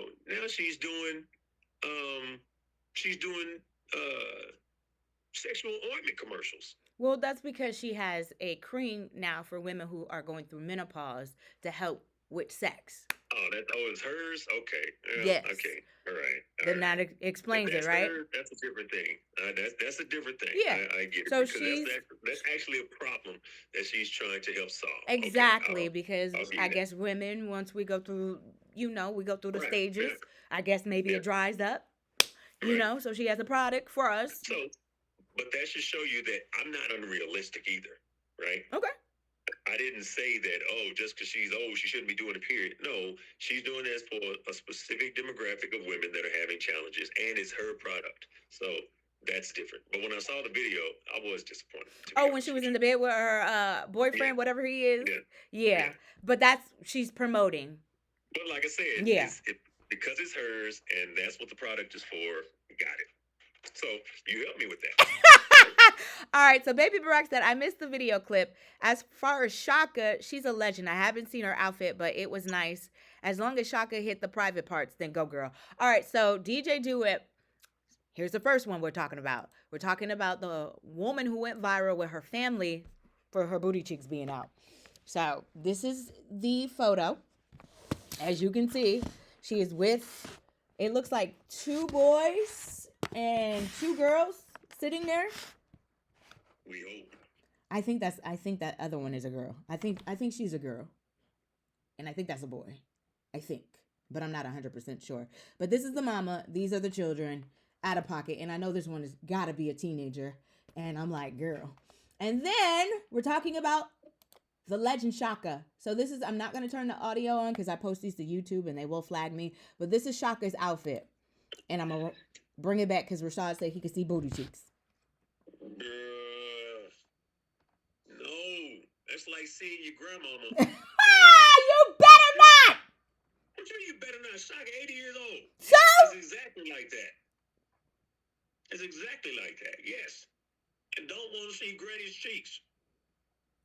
Speaker 2: um she's doing sexual ointment commercials.
Speaker 1: Well, that's because she has a cream now for women who are going through menopause to help with sex.
Speaker 2: It's hers. Okay, yeah,
Speaker 1: Yes.
Speaker 2: okay, all right, all
Speaker 1: Then that
Speaker 2: right. If
Speaker 1: explains it,
Speaker 2: that's
Speaker 1: right?
Speaker 2: her, that's a different thing. That's a different thing.
Speaker 1: Yeah.
Speaker 2: I get it
Speaker 1: So
Speaker 2: because
Speaker 1: she's
Speaker 2: that's actually a problem that she's trying to help solve. Okay,
Speaker 1: exactly because
Speaker 2: I'll give
Speaker 1: I
Speaker 2: you that.
Speaker 1: guess women once we go through, we go through the
Speaker 2: Right.
Speaker 1: stages.
Speaker 2: Yeah.
Speaker 1: I guess maybe
Speaker 2: Yeah.
Speaker 1: it dries up,
Speaker 2: Right.
Speaker 1: so she has a product for us.
Speaker 2: So, but that should show you that I'm not unrealistic either, right?
Speaker 1: Okay.
Speaker 2: I didn't say that, oh, just because she's old, she shouldn't be doing a period. No, she's doing this for a specific demographic of women that are having challenges, and it's her product. So That's different. But when I saw the video, I was disappointed. To be
Speaker 1: Oh, when she
Speaker 2: honest
Speaker 1: was
Speaker 2: with
Speaker 1: in
Speaker 2: you.
Speaker 1: the bed with her
Speaker 2: Yeah,
Speaker 1: boyfriend, whatever he is.
Speaker 2: yeah,
Speaker 1: Yeah,
Speaker 2: yeah.
Speaker 1: but that's she's promoting.
Speaker 2: But like I said,
Speaker 1: Yeah.
Speaker 2: because it's hers and that's what the product is for. Got it. So you help me with that.
Speaker 1: All right, so Baby Barack said, I missed the video clip. As far as Chaka, she's a legend. I haven't seen her outfit, but it was nice. As long as Chaka hit the private parts, then go, girl. All right, so DJ Do It. Here's the first one we're talking about. We're talking about the woman who went viral with her family for her booty cheeks being out. So this is the photo. As you can see, she is with, it looks like 2 boys and 2 girls sitting there.
Speaker 2: We hope.
Speaker 1: I think that other one is a girl. I think she's a girl. And I think that's a boy. I think. But I'm not 100% sure. But this is the mama, these are the children out of pocket, and I know this one has got to be a teenager, and I'm like, girl. And then we're talking about the legend Chaka. So this is, I'm not going to turn the audio on because I post these to YouTube and they will flag me, but this is Chaka's outfit. And I'm going to bring it back because Rashad said he could see booty cheeks.
Speaker 2: No, that's like seeing your grandmama.
Speaker 1: You better not!
Speaker 2: What you mean you better not? Chaka, 80 years old.
Speaker 1: So?
Speaker 2: It's exactly like that. It's exactly like that, yes. And don't want to see Granny's cheeks.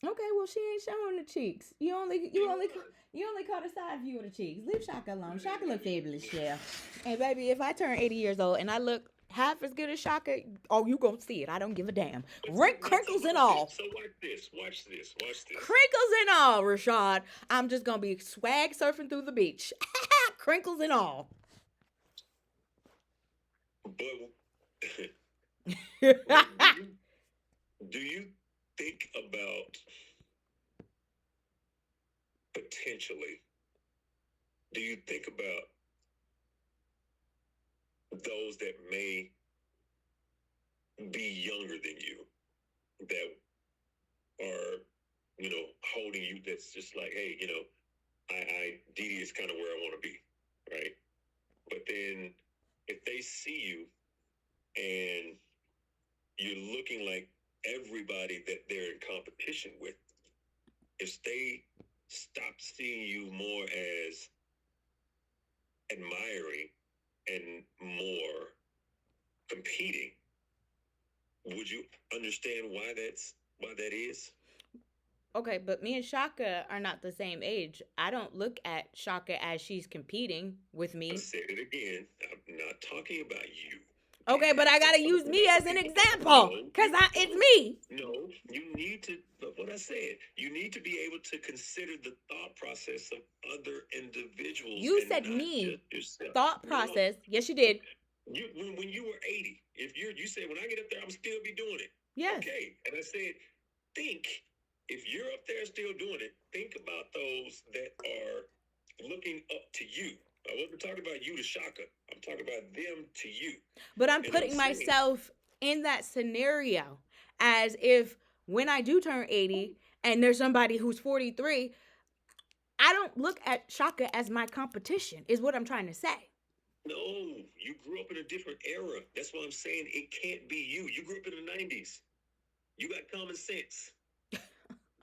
Speaker 1: Okay, well she ain't showing the cheeks. You only caught a side view of the cheeks. Leave Chaka alone. Chaka look fabulous, yeah. And baby, if I turn 80 years old and I look half as good as Chaka, oh, you gonna see it. I don't give a damn. Crinkles and all.
Speaker 2: So watch this.
Speaker 1: Crinkles and all, Rashad. I'm just gonna be swag surfing through the beach. Crinkles and all.
Speaker 2: But do you think about potentially? Do you think about those that may be younger than you that are, holding you? That's just like, hey, Didi is kind of where I want to be, right? But then if they see you and you're looking like everybody that they're in competition with, if they stop seeing you more as admiring and more competing, would you understand why that is?
Speaker 1: Okay, but me and Chaka are not the same age. I don't look at Chaka as she's competing with me.
Speaker 2: I said it again. I'm not talking about you.
Speaker 1: Okay, but I gotta use me as an example because it's me.
Speaker 2: No, you need to. What I said, you need to be able to consider the thought process of other individuals.
Speaker 1: You said me. Thought process. No. Yes, you did.
Speaker 2: When you were 80, if you said when I get up there, I'm still be doing it.
Speaker 1: Yes.
Speaker 2: Okay, and I said, think if you're up there still doing it, think about those that are looking up to you. I wasn't talking about you to Chaka. I'm talking about them to you.
Speaker 1: But I'm putting myself in that scenario as if when I do turn 80 and there's somebody who's 43, I don't look at Chaka as my competition, is what I'm trying to say.
Speaker 2: No, you grew up in a different era. That's why I'm saying it can't be you. You grew up in the 90s. You got common sense.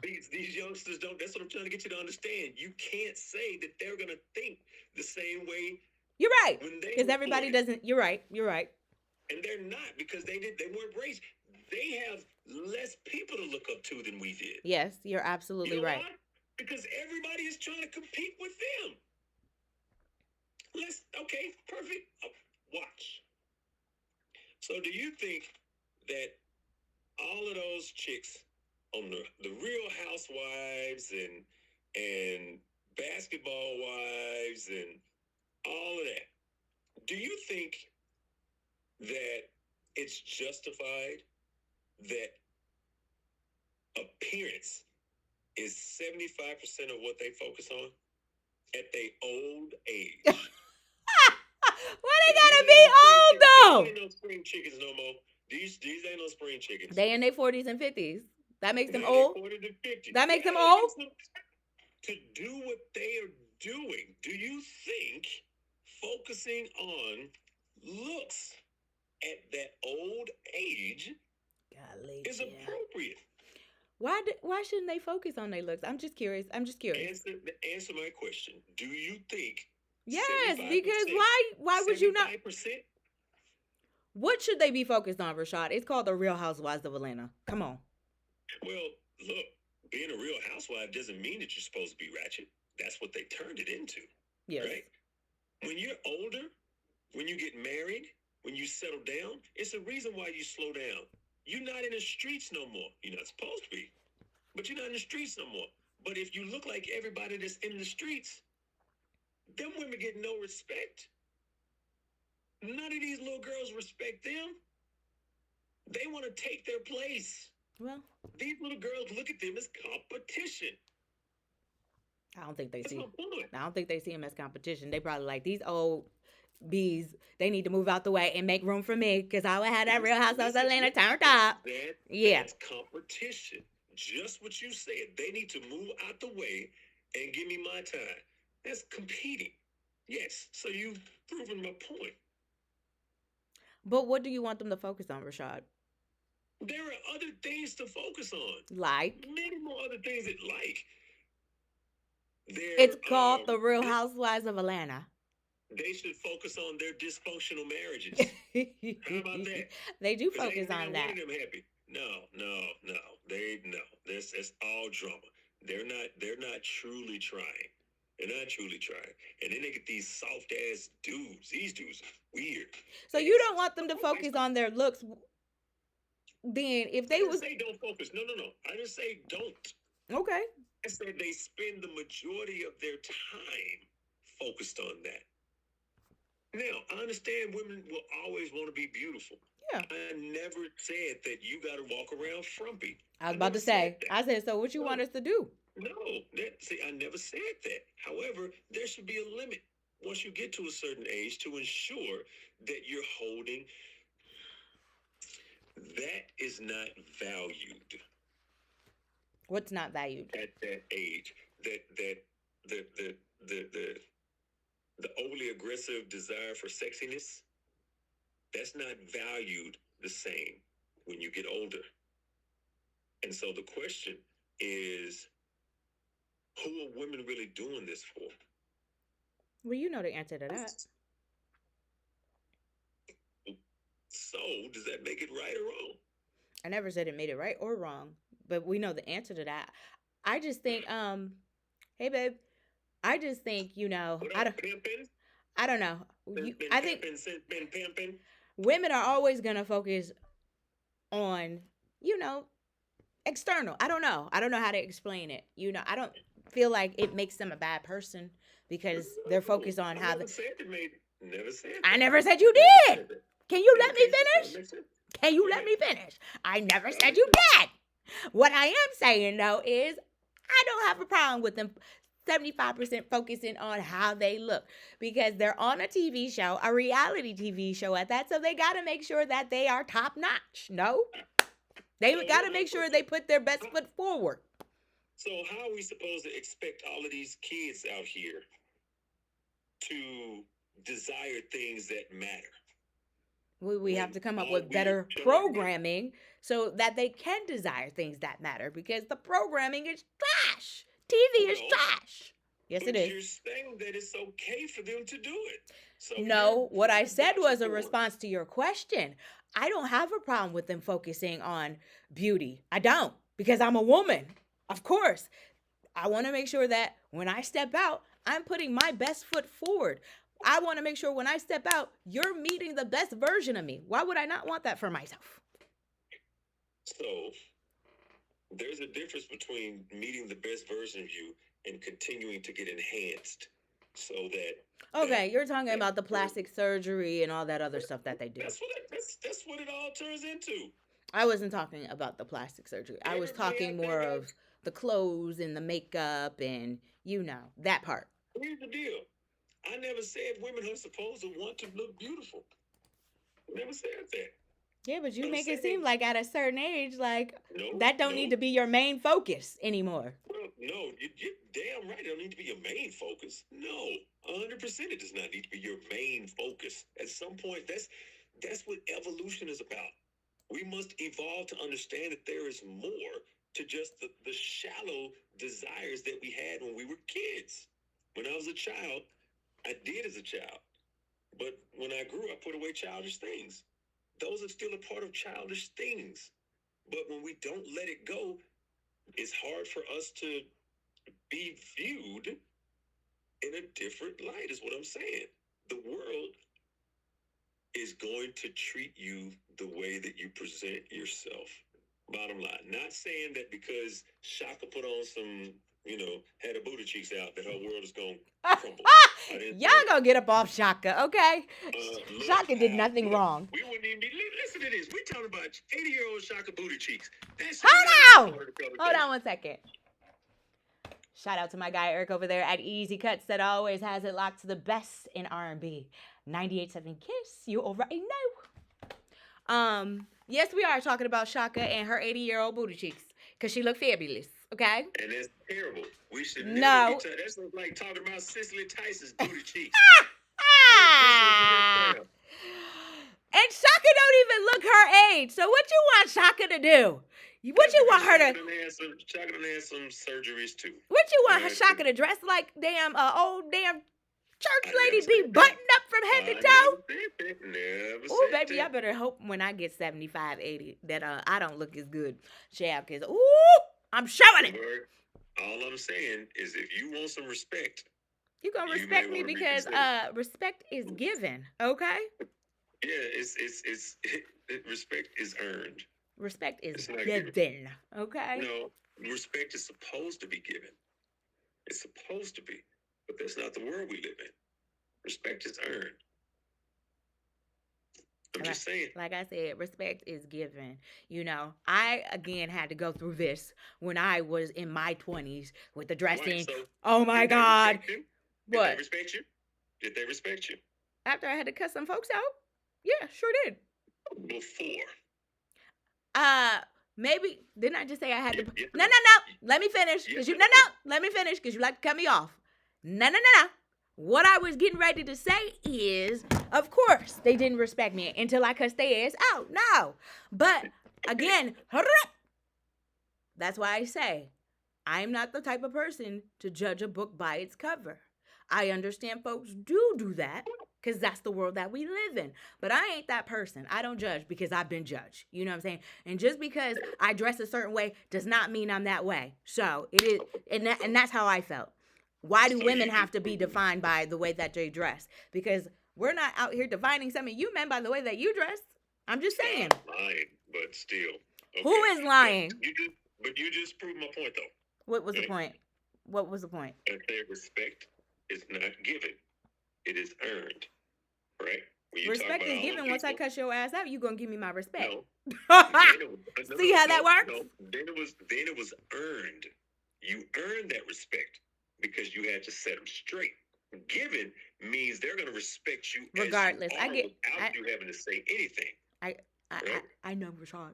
Speaker 2: These youngsters don't. That's what I'm trying to get you to understand. You can't say that they're going to think the same way.
Speaker 1: You're right. Because everybody doesn't. You're right.
Speaker 2: And they're not, because they weren't raised. They have less people to look up to than we did.
Speaker 1: Yes, you're absolutely right.
Speaker 2: Why? Because everybody is trying to compete with them. Okay, perfect. Watch. So do you think that all of those chicks on the Real Housewives and Basketball Wives and all of that, do you think that it's justified that appearance is 75% of what they focus on at their old age?
Speaker 1: Why they gotta be old though?
Speaker 2: These ain't no spring chickens no more. These ain't no spring chickens.
Speaker 1: They in their 40s and 50s. That makes them old. 40 to 50. That makes them old.
Speaker 2: To do what they are doing, do you think focusing on looks at that old age
Speaker 1: Golly,
Speaker 2: is
Speaker 1: yeah.
Speaker 2: appropriate.
Speaker 1: Why shouldn't they focus on their looks? I'm just curious. I'm just curious.
Speaker 2: Answer my question. Do you think
Speaker 1: Yes, because
Speaker 2: 75%,
Speaker 1: why would you not?
Speaker 2: 75%?
Speaker 1: What should they be focused on, Rashad? It's called the Real Housewives of Atlanta. Come on.
Speaker 2: Well, look, being a real housewife doesn't mean that you're supposed to be ratchet. That's what they turned it into,
Speaker 1: Yes.
Speaker 2: right? When you're older, when you get married, when you settle down, it's a reason why you slow down. You're not in the streets no more. You're not supposed to be, but you're not in the streets no more. But if you look like everybody that's in the streets, them women get no respect. None of these little girls respect them. They want to take their place.
Speaker 1: Well,
Speaker 2: These little girls look at them as competition.
Speaker 1: I don't think they
Speaker 2: That's
Speaker 1: see.
Speaker 2: my point.
Speaker 1: I don't think they see them as competition. They probably like these old bees. They need to move out the way and make room for me because I would have that Real Housewives of Atlanta turned up. Yeah.
Speaker 2: That's competition. Just what you said. They need to move out the way and give me my time. That's competing. Yes. So you've proven my point.
Speaker 1: But what do you want them to focus on, Rashad?
Speaker 2: There are other things to focus on.
Speaker 1: Like?
Speaker 2: Many more other things that like.
Speaker 1: It's called the Real Housewives of Atlanta.
Speaker 2: They should focus on their dysfunctional marriages. How about that?
Speaker 1: They do focus on that.
Speaker 2: One of them happy. No. That's all drama. They're not truly trying. They're not truly trying. And then they get these soft ass dudes. These dudes are weird.
Speaker 1: So you don't want them to focus on their looks. Then if they was
Speaker 2: say don't focus. No. I didn't say don't.
Speaker 1: Okay.
Speaker 2: I said they spend the majority of their time focused on that. Now, I understand women will always want to be beautiful.
Speaker 1: Yeah.
Speaker 2: I never said that you got to walk around frumpy.
Speaker 1: I was about to say. I said, so what you want us to do?
Speaker 2: No, I never said that. However, there should be a limit once you get to a certain age to ensure that you're holding. That is not valued.
Speaker 1: What's not valued?
Speaker 2: At that age. The overly aggressive desire for sexiness, that's not valued the same when you get older. And so the question is, who are women really doing this for?
Speaker 1: Well, you know the answer to that.
Speaker 2: So, does that make it right or wrong?
Speaker 1: I never said it made it right or wrong, but we know the answer to that. I just think, hey babe, I just think, I don't know. I think women are always gonna focus on, external. I don't know. I don't know how to explain it. I don't feel like it makes them a bad person because they're focused on how.
Speaker 2: Never said.
Speaker 1: I never said you did. Can you let me finish? Can you let me finish? I never said you did. What I am saying though is I don't have a problem with them 75% focusing on how they look because they're on a TV show, a reality TV show at that, so they got to make sure that they are top notch. No? They got to make sure they put their best foot forward.
Speaker 2: So how are we supposed to expect all of these kids out here to desire things that matter?
Speaker 1: We have to come up with better programming so that they can desire things that matter because the programming is trash. TV is trash. Yes, it is.
Speaker 2: You're saying that it's okay for them to do it. So
Speaker 1: no, what I said was a response to your question. I don't have a problem with them focusing on beauty. I don't, because I'm a woman. Of course. I want to make sure that when I step out, I'm putting my best foot forward. I want to make sure when I step out, you're meeting the best version of me. Why would I not want that for myself?
Speaker 2: So there's a difference between meeting the best version of you and continuing to get enhanced so that.
Speaker 1: Okay, you're talking about the plastic surgery and all that other stuff that they do.
Speaker 2: That's what it all turns into.
Speaker 1: I wasn't talking about the plastic surgery. I was talking more of the clothes and the makeup and, that part.
Speaker 2: Here's the deal. I never said women are supposed to want to look beautiful. Never said that.
Speaker 1: Yeah, but you make it seem like at a certain age, that don't need to be your main focus anymore.
Speaker 2: Well, no, you're damn right. It don't need to be your main focus. No, 100% it does not need to be your main focus. At some point, That's what evolution is about. We must evolve to understand that there is more to just the shallow desires that we had when we were kids. When I was a child, I did as a child. But when I grew, I put away childish things. Those are still a part of childish things. But when we don't let it go, it's hard for us to be viewed in a different light, is what I'm saying. The world is going to treat you the way that you present yourself. Bottom line. Not saying that because Chaka put on some, had her booty cheeks out, that her world is going to crumble.
Speaker 1: Y'all gonna get up off Chaka, okay? Chaka did nothing wrong.
Speaker 2: We wouldn't even be. Listen to this. We're talking about 80-year-old Chaka booty cheeks.
Speaker 1: Hold on 1 second. Shout out to my guy Eric over there at Easy Cuts that always has it locked to the best in R&B. 98.7 Kiss, you already know. Yes, we are talking about Chaka and her 80-year-old booty cheeks because she looked fabulous. Okay.
Speaker 2: And that's terrible. We should never be that's like talking about Cicely Tyson's booty cheeks.
Speaker 1: And Chaka don't even look her age. So what you want Chaka to do? What you want her to?
Speaker 2: Chaka done had some surgeries too.
Speaker 1: What you want her Chaka to dress like? Damn, old damn church lady be buttoned up from head to toe. Oh, baby, I better hope when I get 75, 80 that I don't look as good, child. Cause I'm showing it.
Speaker 2: All I'm saying is, if you want some respect,
Speaker 1: you gonna respect me because respect is given. Okay.
Speaker 2: Yeah, it's respect is earned.
Speaker 1: Respect is given. Okay.
Speaker 2: No, respect is supposed to be given. It's supposed to be, but that's not the world we live in. Respect is earned. I'm just saying.
Speaker 1: Like I said, respect is given. I again had to go through this when I was in my 20s with the dressing. Right, so oh my God.
Speaker 2: What? Did they respect you? Did they respect you?
Speaker 1: After I had to cut some folks out? Yeah, sure did.
Speaker 2: Before.
Speaker 1: Maybe didn't I just say I had to? No. Let me finish, cause let me finish, cause you like to cut me off. No. What I was getting ready to say is, of course, they didn't respect me until I cussed their ass out. No, but again, that's why I say I'm not the type of person to judge a book by its cover. I understand folks do that, because that's the world that we live in. But I ain't that person. I don't judge because I've been judged. You know what I'm saying? And just because I dress a certain way does not mean I'm that way. So it is, and that's how I felt. Why do women have to be defined by the way that they dress? Because we're not out here defining some of you men by the way that you dress. I'm just saying.
Speaker 2: I'm lying, but still.
Speaker 1: Okay. Who is lying?
Speaker 2: But you just proved my point, though.
Speaker 1: What was the point? What was the point?
Speaker 2: That their respect is not given. It is earned. Right?
Speaker 1: Respect is given. Once I cut your ass out, you gonna give me my respect.
Speaker 2: No.
Speaker 1: See how that works?
Speaker 2: No. Then it was earned. You earned that respect because you had to set them straight. Given means they're gonna respect you
Speaker 1: regardless.
Speaker 2: Without you having to say anything.
Speaker 1: I know, Rashad.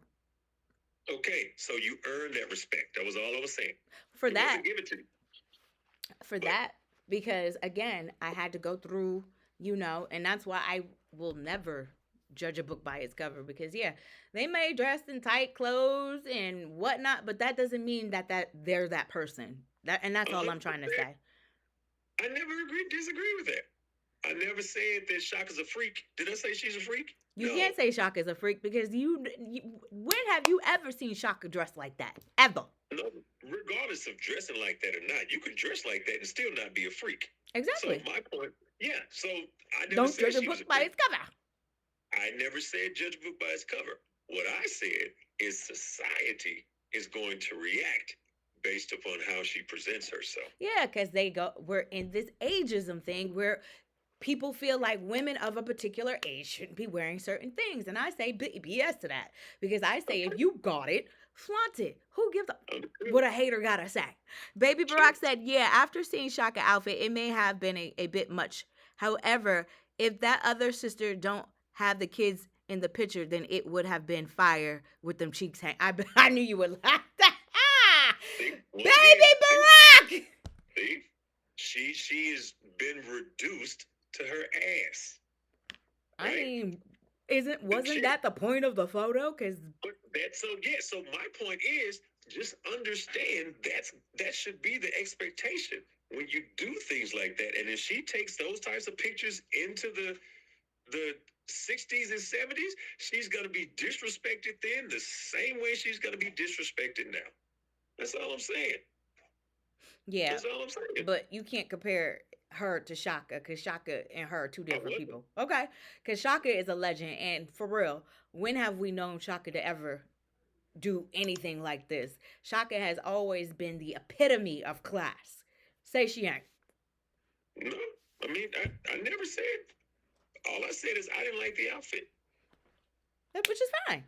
Speaker 2: Okay, so you earned that respect. That was all I was saying.
Speaker 1: For that,
Speaker 2: give it to you.
Speaker 1: That, because again, I had to go through. And that's why I will never judge a book by its cover, because they may dress in tight clothes and whatnot, but that doesn't mean that they're that person. That's all I'm trying to say.
Speaker 2: I never disagree with that. I never said that Chaka's a freak. Did I say she's a freak?
Speaker 1: You can't say Chaka's a freak because when have you ever seen Chaka dressed like that? Ever?
Speaker 2: No, regardless of dressing like that or not, you can dress like that and still not be a freak.
Speaker 1: Exactly.
Speaker 2: So my point, so I never
Speaker 1: don't judge a book by its cover.
Speaker 2: I never said judge a book by its cover. What I said is society is going to react based upon how she presents herself.
Speaker 1: Yeah, because we're in this ageism thing where people feel like women of a particular age shouldn't be wearing certain things. And I say BS to that, because I say if you got it, flaunt it. Who gives a what a hater gotta say? Baby Barack said, after seeing Chaka outfit, it may have been a bit much. However, if that other sister don't have the kids in the picture, then it would have been fire with them cheeks hang. I knew you would laugh. Baby Barack!
Speaker 2: See? She has been reduced to her ass.
Speaker 1: Right? I mean, Wasn't that the point of the photo? Because
Speaker 2: But that's so yeah. So my point is just understand that should be the expectation when you do things like that. And if she takes those types of pictures into the 60s and 70s, she's gonna be disrespected then the same way she's gonna be disrespected now. That's all I'm saying.
Speaker 1: yeah,
Speaker 2: That's all I'm saying.
Speaker 1: but you can't compare her to Chaka because Shaka and her are two
Speaker 2: I
Speaker 1: different
Speaker 2: wasn't.
Speaker 1: people. Okay, because Shaka is a legend, and for real, when have we known Shaka to ever do anything like this? Shaka has always been the epitome of class. Say she ain't.
Speaker 2: No, I mean I never said. All I said is I didn't like the outfit.
Speaker 1: Which is fine.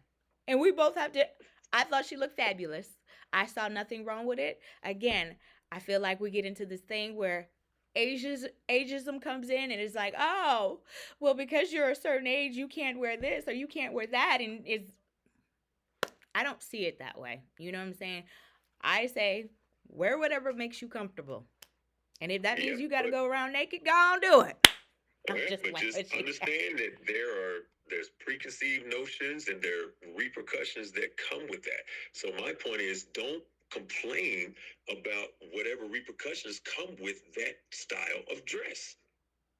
Speaker 1: And we both have to. I thought she looked fabulous. I saw nothing wrong with it. Again, I feel like we get into this thing where ageism comes in and it's like, oh, well, because you're a certain age, you can't wear this or you can't wear that, and it's. I don't see it that way. You know what I'm saying? I say wear whatever makes you comfortable, and if that
Speaker 2: Yeah,
Speaker 1: means you got to
Speaker 2: but
Speaker 1: go around naked, go on do it. I'm
Speaker 2: right,
Speaker 1: just
Speaker 2: but
Speaker 1: playing
Speaker 2: just
Speaker 1: with you.
Speaker 2: understand that there's preconceived notions and there are repercussions that come with that. So my point is don't complain about whatever repercussions come with that style of dress.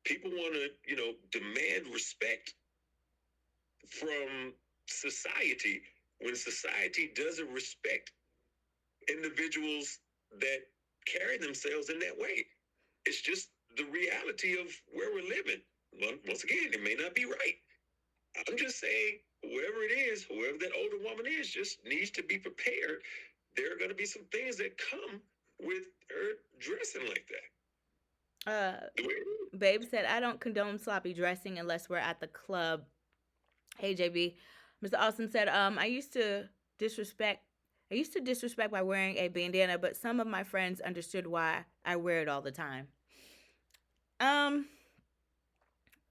Speaker 2: People want to, demand respect from society when society doesn't respect individuals that carry themselves in that way. It's just the reality of where we're living. Once again, it may not be right. I'm just saying, whoever it is, whoever that older woman is, just needs to be prepared. There are going to be some things that come with her dressing like that.
Speaker 1: Babe said, I don't condone sloppy dressing unless we're at the club. Hey, JB. Mr. Austin said, disrespect. I used to disrespect by wearing a bandana, but some of my friends understood why I wear it all the time. Um,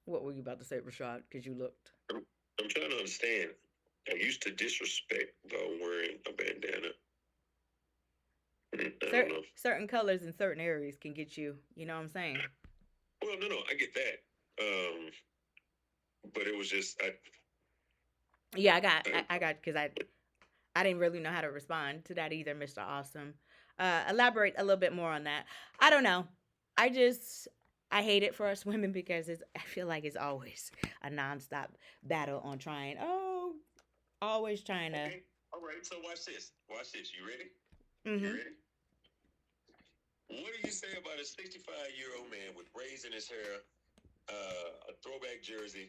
Speaker 1: what were you about to say, Rashad? Because you looked.
Speaker 2: I'm trying to understand. I used to disrespect by wearing a bandana. I don't know.
Speaker 1: Certain colors in certain areas can get you. You know what I'm saying?
Speaker 2: Well, no, I get that. But it was just
Speaker 1: Yeah, I got because I didn't really know how to respond to that either, Mr. Awesome. Elaborate a little bit more on that. I don't know. I hate it for us women because I feel like it's always a nonstop battle on trying. Oh, always trying to.
Speaker 2: Okay. All right. So watch this. Watch this. You ready?
Speaker 1: Mm-hmm.
Speaker 2: You ready? What do you say about a 65-year-old man with braids in his hair, a throwback jersey,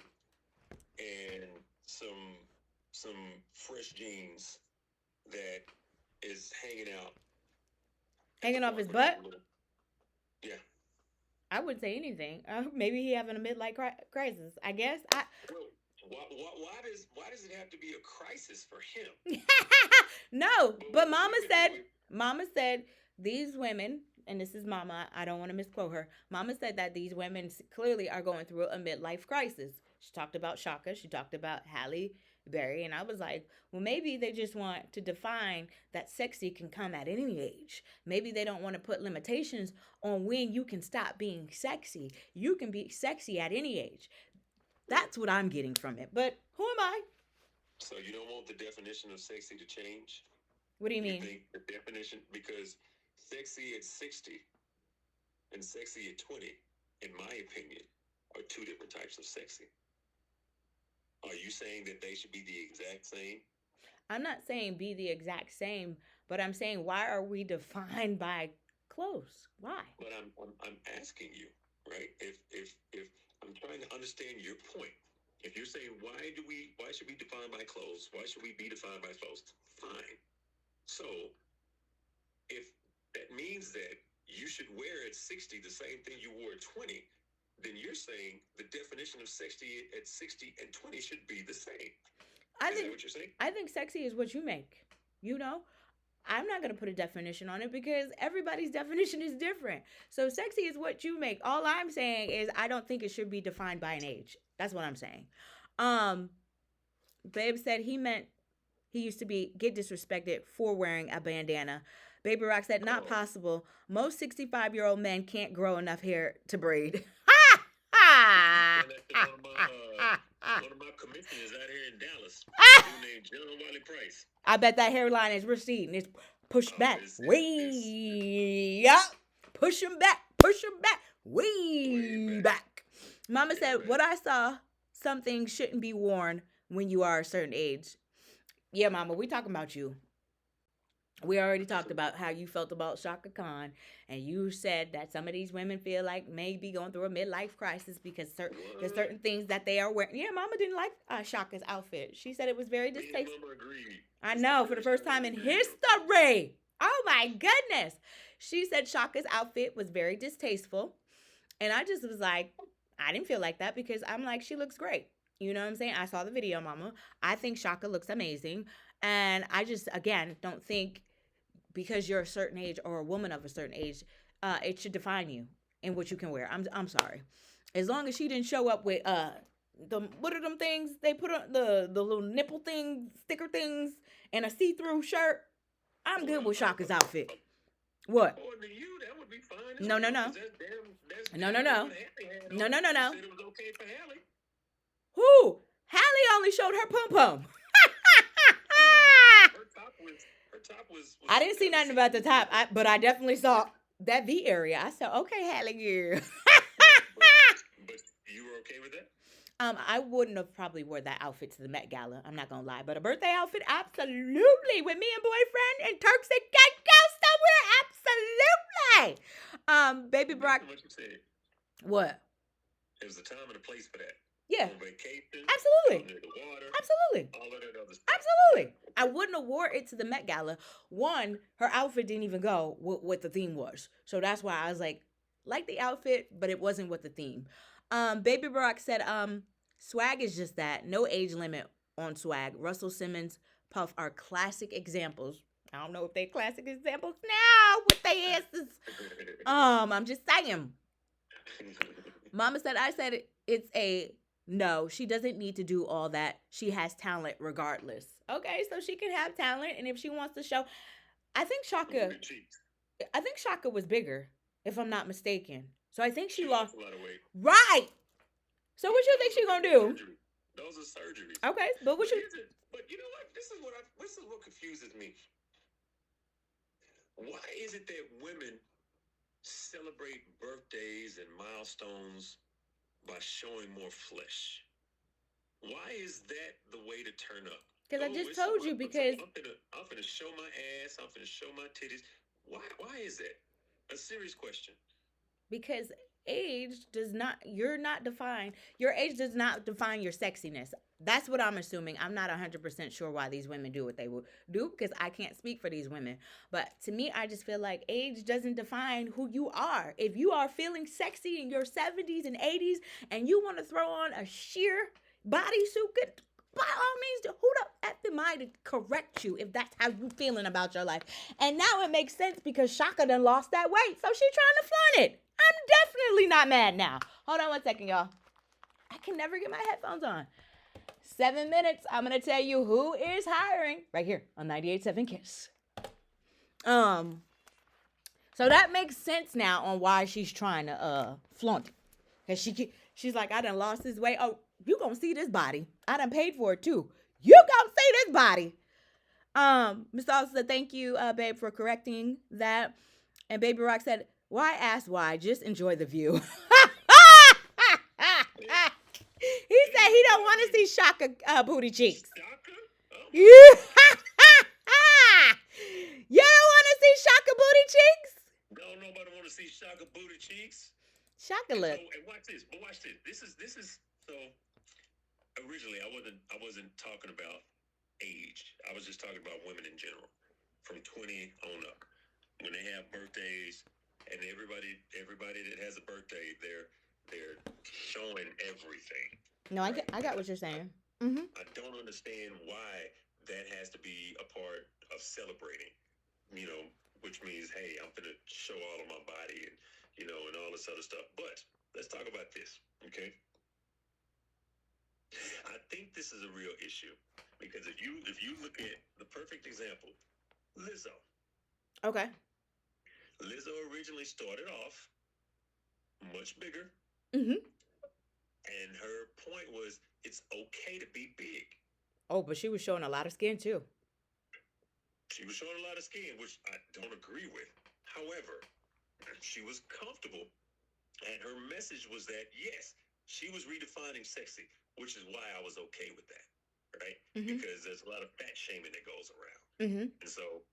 Speaker 2: and some fresh jeans that is
Speaker 1: hanging off his butt?
Speaker 2: Yeah.
Speaker 1: I wouldn't say anything. Maybe he having a midlife crisis. I guess.
Speaker 2: Well, why does it have to be a crisis for him?
Speaker 1: No, but Mama said these women, and this is Mama. I don't want to misquote her. Mama said that these women clearly are going through a midlife crisis. She talked about Shaka. She talked about Halle Berry, and I was like, well, maybe they just want to define that sexy can come at any age. Maybe they don't want to put limitations on when you can stop being sexy. You can be sexy at any age. That's what I'm getting from it. But who am I?
Speaker 2: So you don't want the definition of sexy to change?
Speaker 1: What do you mean?
Speaker 2: You think the definition, because sexy at 60 and sexy at 20, in my opinion, are two different types of sexy. Are you saying that they should be the exact same?
Speaker 1: I'm not saying be the exact same, but I'm saying why are we defined by clothes? Why?
Speaker 2: But I'm asking you, right? If I'm trying to understand your point. If you're saying why should we define by clothes? Why should we be defined by clothes? Fine. So if that means that you should wear at 60 the same thing you wore at 20, then you're saying the definition of sexy at 60 and 20 should be the same. Is that what you're saying?
Speaker 1: I think sexy is what you make. You know? I'm not going to put a definition on it because everybody's definition is different. So sexy is what you make. All I'm saying is I don't think it should be defined by an age. That's what I'm saying. Babe said he meant he used to get disrespected for wearing a bandana. Baby Rock said, not possible. Most 65-year-old men can't grow enough hair to braid. Ha! Ha!
Speaker 2: telling that to one of my commissioners out here in Dallas, a dude named John Wiley Price.
Speaker 1: I bet that hairline is receding. It's pushed back. Way up. Push him back. Push him back. Way back. Mama said, what I saw, some things shouldn't be worn when you are a certain age. Yeah, Mama, we talking about you. We already talked about how you felt about Chaka Khan, and you said that some of these women feel like maybe going through a midlife crisis because there's certain things that they are wearing. Yeah, Mama didn't like Chaka's outfit. She said it was very distasteful.
Speaker 2: Mama agreed.
Speaker 1: I know, for the first time in history. Oh my goodness. She said Chaka's outfit was very distasteful. And I just was like, I didn't feel like that because I'm like, she looks great. You know what I'm saying? I saw the video, Mama. I think Chaka looks amazing. And I just, again, don't think because you're a certain age or a woman of a certain age, it should define you and what you can wear. I'm sorry. As long as she didn't show up with what are them things they put on the little nipple thing, sticker things, and a see-through shirt, I'm good with Chaka's outfit. What?
Speaker 2: According to you, that would be fine.
Speaker 1: No. No. No.
Speaker 2: Said it was okay for Hallie.
Speaker 1: Who? Hallie only showed her pum pum.
Speaker 2: Her top was
Speaker 1: I didn't see nothing about the top, but I definitely saw that V area. I said, okay, Hallie girl.
Speaker 2: But you were okay with that?
Speaker 1: I wouldn't have probably wore that outfit to the Met Gala. I'm not gonna lie, but a birthday outfit, absolutely. With me and boyfriend and Turks and Caicos somewhere, absolutely. Baby Brock.
Speaker 2: What you said?
Speaker 1: What?
Speaker 2: There's a time and a place for that.
Speaker 1: Yeah.
Speaker 2: On vacation.
Speaker 1: Absolutely.
Speaker 2: Near the water.
Speaker 1: Absolutely.
Speaker 2: All of that other stuff.
Speaker 1: Absolutely. I wouldn't have wore it to the Met Gala. One, her outfit didn't even go with what the theme was. So that's why I was like the outfit, but it wasn't what the theme. Baby Barack said, swag is just that. No age limit on swag. Russell Simmons, Puff are classic examples. I don't know if they're classic examples now with their asses. I'm just saying. Mama said, I said it's a no. She doesn't need to do all that. She has talent regardless. Okay, so she can have talent, and if she wants to show, I think Chaka was bigger, if I'm not mistaken. So I think she lost
Speaker 2: a lot of weight.
Speaker 1: Right. So what you think she gonna do?
Speaker 2: Those are surgeries.
Speaker 1: Okay, but what you?
Speaker 2: But you know what? This is what confuses me. Why is it that women celebrate birthdays and milestones by showing more flesh? Why is that the way to turn up?
Speaker 1: Because I just told you because
Speaker 2: I'm finna show my ass. I'm finna show my titties. Why is that? A serious question.
Speaker 1: Because age does not, your age does not define your sexiness. That's what I'm assuming. I'm not 100% sure why these women do what they will do because I can't speak for these women. But to me, I just feel like age doesn't define who you are. If you are feeling sexy in your 70s and 80s and you want to throw on a sheer bodysuit, by all means, who the F am I to correct you if that's how you feeling about your life? And now it makes sense because Chaka done lost that weight, so she trying to flaunt it. I'm definitely not mad now. Hold on one second, y'all. I can never get my headphones on. 7 minutes, I'm going to tell you who is hiring right here on 98.7 Kiss. So that makes sense now on why she's trying to flaunt it. Because she's like, I done lost this weight. Oh, you gonna see this body. I done paid for it too. You gonna see this body. Mr. Austin said, thank you, babe, for correcting that. And Baby Rock said, why ask why? Just enjoy the view. He said he don't want to see Chaka booty cheeks. You don't want to see Chaka booty cheeks?
Speaker 2: No, nobody want to see Chaka booty cheeks.
Speaker 1: Chaka look.
Speaker 2: And watch this. But watch this. This is so. Originally, I wasn't talking about age. I was just talking about women in general, from 20 on up. When they have birthdays, and everybody that has a birthday, they're showing everything.
Speaker 1: No, right? I got what you're saying. Mm-hmm.
Speaker 2: I don't understand why that has to be a part of celebrating. You know, which means, hey, I'm gonna show all of my body and and all this other stuff. But let's talk about this, okay? I think this is a real issue because if you look at the perfect example, Lizzo.
Speaker 1: Okay.
Speaker 2: Lizzo originally started off much bigger.
Speaker 1: Mm-hmm.
Speaker 2: And her point was, it's okay to be big.
Speaker 1: Oh, but she was showing a lot of skin too.
Speaker 2: She was showing a lot of skin, which I don't agree with. However, she was comfortable, and her message was that yes, she was redefining sexy, which is why I was okay with that, right?
Speaker 1: Mm-hmm.
Speaker 2: Because there's a lot of fat shaming that goes around,
Speaker 1: Mm-hmm.
Speaker 2: and so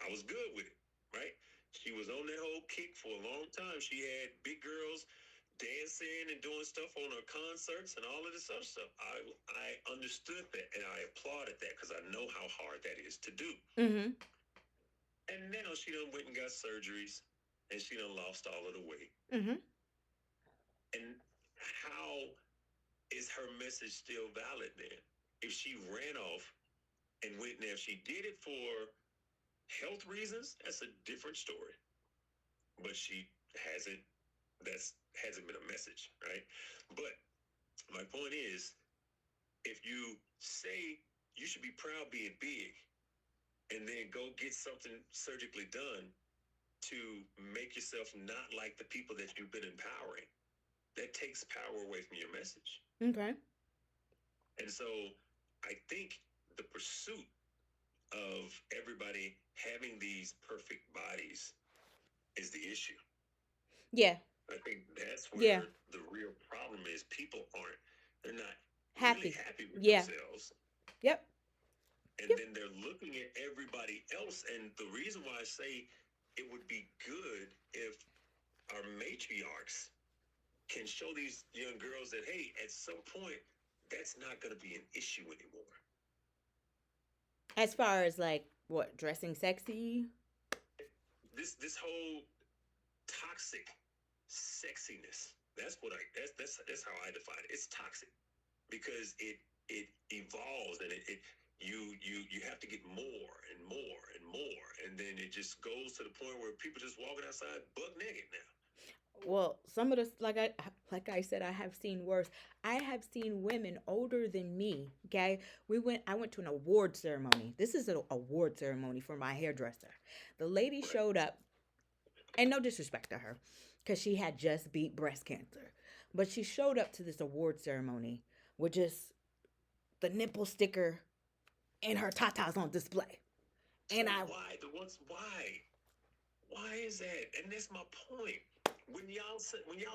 Speaker 2: I was good with it, right? She was on that whole kick for a long time. She had big girls dancing and doing stuff on her concerts and all of this other stuff. I understood that and I applauded that because I know how hard that is to do.
Speaker 1: Mm-hmm.
Speaker 2: And now she done went and got surgeries and she done lost all of the weight.
Speaker 1: Mm-hmm.
Speaker 2: And how is her message still valid then? If she ran off and went now, if she did it for health reasons, that's a different story. But she hasn't that's hasn't been a message, right? But my point is, if you say you should be proud being big and then go get something surgically done to make yourself not like the people that you've been empowering, that takes power away from your message.
Speaker 1: Okay.
Speaker 2: And so I think the pursuit of everybody having these perfect bodies is the issue.
Speaker 1: Yeah.
Speaker 2: I think that's
Speaker 1: Yeah.
Speaker 2: where the real problem is. People aren't, they're not really
Speaker 1: Happy.
Speaker 2: happy with
Speaker 1: Yeah.
Speaker 2: themselves.
Speaker 1: Yep.
Speaker 2: And
Speaker 1: Yep.
Speaker 2: then they're looking at everybody else. And the reason why I say it would be good if our matriarchs can show these young girls that, hey, at some point, that's not going to be an issue anymore.
Speaker 1: As far as like what dressing sexy.
Speaker 2: This whole toxic sexiness. That's how I define it. It's toxic because it evolves and it you have to get more and more and more, and then it just goes to the point where people just walking outside buck naked now.
Speaker 1: Well, some of the like I said, I have seen worse. I have seen women older than me. Okay, I went to an award ceremony. This is an award ceremony for my hairdresser. The lady
Speaker 2: Right.
Speaker 1: showed up, and no disrespect to her, because she had just beat breast cancer, but she showed up to this award ceremony with just the nipple sticker and her tatas on display.
Speaker 2: So
Speaker 1: And I
Speaker 2: why is that? And that's my point. When y'all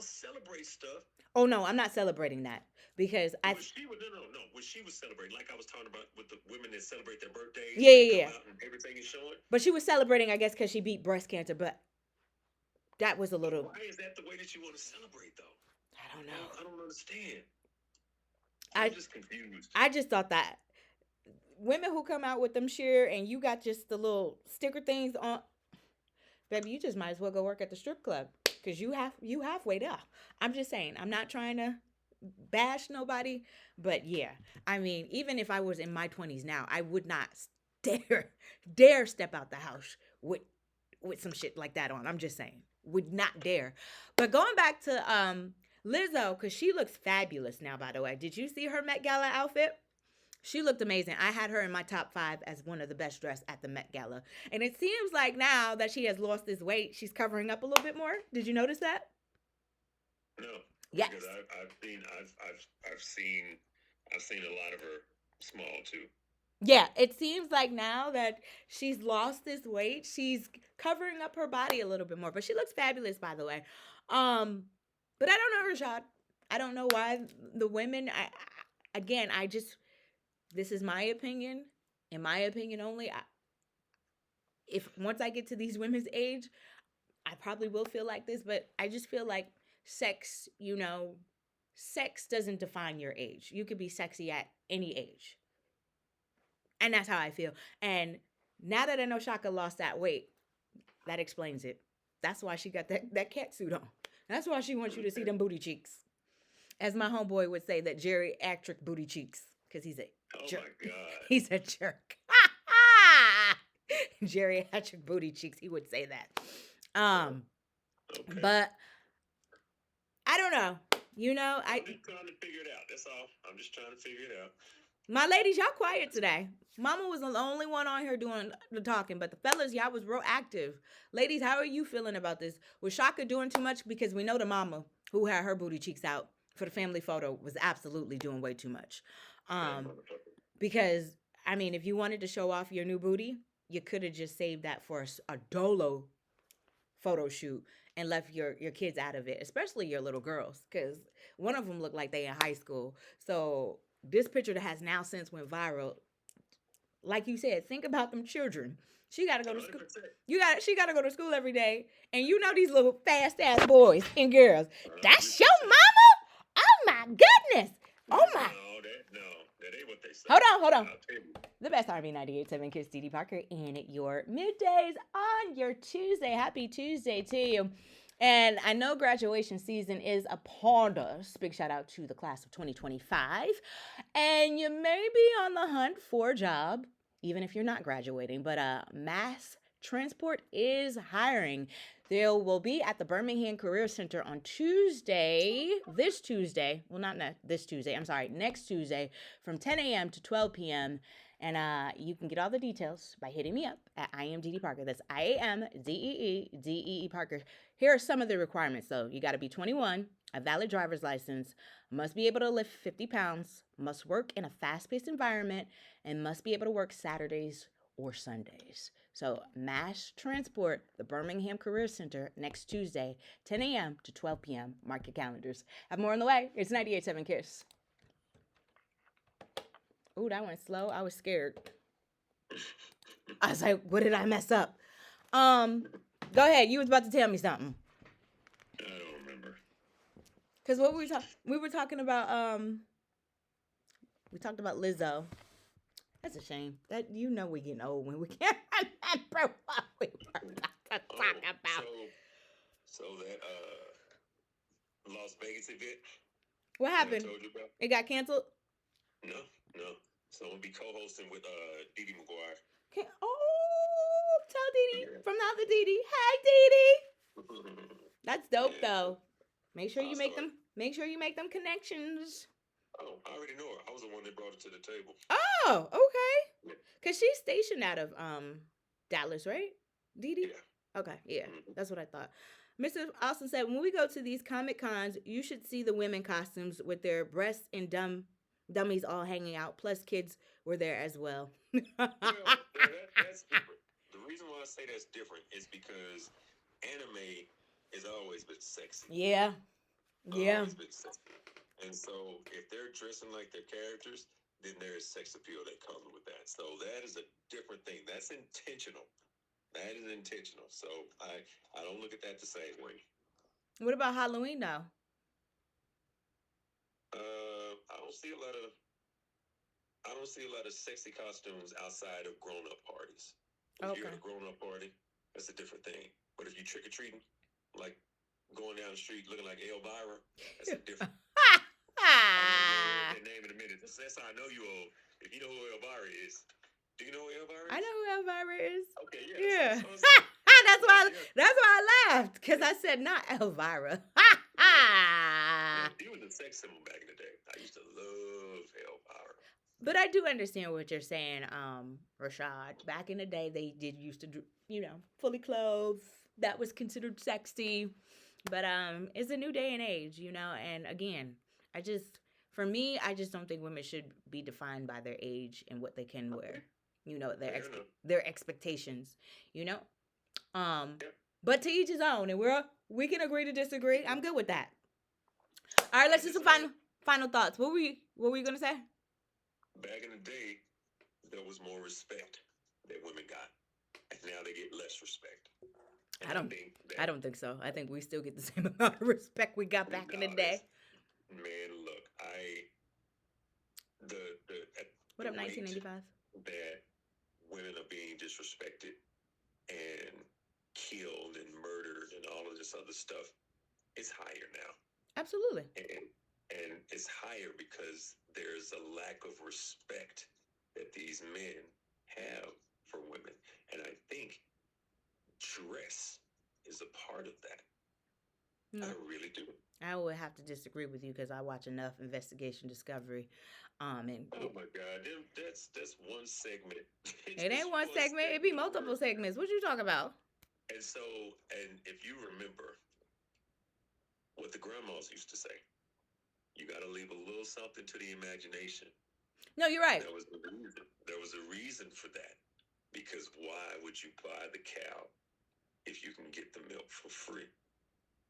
Speaker 2: celebrate stuff,
Speaker 1: oh no, I'm not celebrating that because I
Speaker 2: when she was no, when she was celebrating, like I was talking about with the women that celebrate their birthdays
Speaker 1: yeah
Speaker 2: and they
Speaker 1: yeah
Speaker 2: come
Speaker 1: yeah.
Speaker 2: out and everything is showing.
Speaker 1: But she was celebrating, I guess, because she beat breast cancer. But that was a
Speaker 2: But
Speaker 1: little.
Speaker 2: why is that the way that you want to celebrate though?
Speaker 1: I don't
Speaker 2: I
Speaker 1: know.
Speaker 2: don't, I don't understand. I'm
Speaker 1: I
Speaker 2: just confused.
Speaker 1: I just thought that women who come out with them sheer and you got just the little sticker things on, baby, you just might as well go work at the strip club because you halfway there. I'm just saying. I'm not trying to bash nobody, but yeah. I mean, even if I was in my 20s now, I would not dare step out the house with some shit like that on. I'm just saying. Would not dare. But going back to Lizzo, cuz she looks fabulous now, by the way. Did you see her Met Gala outfit? She looked amazing. I had her in my top 5 as one of the best dressed at the Met Gala. And it seems like now that she has lost this weight, she's covering up a little bit more. Did you notice that?
Speaker 2: No,
Speaker 1: Yes.
Speaker 2: because I've seen a lot of her small too.
Speaker 1: Yeah, it seems like now that she's lost this weight, she's covering up her body a little bit more. But she looks fabulous, by the way. Um, but I don't know, Rashad. I don't know why the women. Again, I just this is my opinion. In my opinion only, if once I get to these women's age, I probably will feel like this. But I just feel like sex, sex doesn't define your age. You could be sexy at any age. And that's how I feel. And now that I know Chaka lost that weight, that explains it. That's why she got that cat suit on. That's why she wants you to see them booty cheeks. As my homeboy would say, that geriatric booty cheeks. Because he's a jerk.
Speaker 2: Oh my God.
Speaker 1: He's a jerk. Geriatric booty cheeks, he would say that.
Speaker 2: Okay.
Speaker 1: But I don't know.
Speaker 2: I'm just trying to figure it out. That's all. I'm just trying to figure it out.
Speaker 1: My ladies, y'all quiet today. Mama was the only one on here doing the talking, but the fellas, y'all was real active. Ladies, how are you feeling about this? Was Shaka doing too much? Because we know the mama who had her booty cheeks out for the family photo was absolutely doing way too much.
Speaker 2: That
Speaker 1: Um,
Speaker 2: motherfucker.
Speaker 1: because I mean, if you wanted to show off your new booty, you could have just saved that for a dolo photo shoot and left your kids out of it, especially your little girls, because one of them looked like they in high school. So this picture that has now since went viral, like you said, think about them children. She got to go to school.
Speaker 2: 100%.
Speaker 1: She got to go to school every day, and you know these little fast ass boys and girls. That's your
Speaker 2: 100%.
Speaker 1: mama. Oh my goodness. Oh my.
Speaker 2: No, that ain't what they say.
Speaker 1: Hold on.
Speaker 2: I'll tell you.
Speaker 1: The best R&B 98.7 Kiss Dee Parker in your middays on your Tuesday. Happy Tuesday to you. And I know graduation season is upon us. Big shout out to the class of 2025. And you may be on the hunt for a job, even if you're not graduating, but mass transport is hiring. There will be at the Birmingham Career Center on Tuesday, this Tuesday, well, not this Tuesday, I'm sorry, next Tuesday from 10 a.m. to 12 p.m. And you can get all the details by hitting me up at IamDeeDee Parker. That's IamDeeDee Parker. Here are some of the requirements, though. You got to be 21, a valid driver's license, must be able to lift 50 pounds, must work in a fast-paced environment, and must be able to work Saturdays or Sundays. So mass transport, the Birmingham Career Center, next Tuesday, 10 a.m. to 12 p.m. Mark your calendars. Have more on the way. It's 98.7 Kiss. Ooh, that went slow. I was scared. I was like, what did I mess up? Go ahead. You was about to tell me something.
Speaker 2: I don't remember.
Speaker 1: Cause what we were talking about we talked about Lizzo. That's a shame. That we getting old when we can't remember what we were talking about.
Speaker 2: So that Las Vegas event.
Speaker 1: What happened?
Speaker 2: I told you about?
Speaker 1: It got canceled?
Speaker 2: No. So I'm gonna be co-hosting with Dee McGuire.
Speaker 1: Okay. Oh, tell Dee
Speaker 2: Yeah.
Speaker 1: from the other Dee. Hey Dee. That's dope though. Make sure you make them connections.
Speaker 2: Oh, I already know her. I was the one that brought it to the table.
Speaker 1: Oh, okay.
Speaker 2: Yeah.
Speaker 1: Cause she's stationed out of Dallas, right? Dee?
Speaker 2: Yeah.
Speaker 1: Okay, yeah, that's what I thought. Mr. Austin said, when we go to these Comic Cons, you should see the women costumes with their breasts and dummies all hanging out. Plus, kids were there as well.
Speaker 2: That's different. The reason why I say that's different is because anime has always been sexy.
Speaker 1: Yeah.
Speaker 2: Always been sexy. And so if they're dressing like their characters, then there is sex appeal that comes with that. So that is a different thing. That's intentional. That is intentional. So I don't look at that the same way.
Speaker 1: What about Halloween now?
Speaker 2: I don't see a lot of sexy costumes outside of grown-up parties. If you're at a grown-up party, that's a different thing. But if you trick-or-treating, like going down the street looking like Elvira, that's a different. I'm gonna name in a minute. That's how I know you old. If you know who Elvira is. Do you know who Elvira is?
Speaker 1: I know who Elvira is.
Speaker 2: Okay, yeah.
Speaker 1: That's why I laughed, because I said not Elvira.
Speaker 2: He was a sex symbol back in the day. I used to love Elvira.
Speaker 1: But I do understand what you're saying, Rashad. Back in the day, they did used to do, fully clothed. That was considered sexy. But it's a new day and age, and again, for me, I just don't think women should be defined by their age and what they can wear. Their expectations, But to each his own, and we can agree to disagree. I'm good with that. All right, let's do some final thoughts. What were you gonna say?
Speaker 2: Back in the day, there was more respect that women got, and now they get less respect.
Speaker 1: I don't think so. I think we still get the same amount of respect we got back in the day.
Speaker 2: Man, look,
Speaker 1: What up, 1985?
Speaker 2: That women are being disrespected and killed and murdered and all of this other stuff, it's higher now.
Speaker 1: Absolutely.
Speaker 2: And it's higher because there's a lack of respect that these men have for women. And I think dress is a part of that. No. I really do.
Speaker 1: I would have to disagree with you because I watch enough Investigation Discovery. And
Speaker 2: oh my God, that's one segment.
Speaker 1: It ain't one segment. It be multiple segments. What you talking about?
Speaker 2: And if you remember what the grandmas used to say, You got to leave a little something to the imagination.
Speaker 1: No, you're right.
Speaker 2: There was a reason. There was a reason for that. Because why would you buy the cow if you can get the milk for free?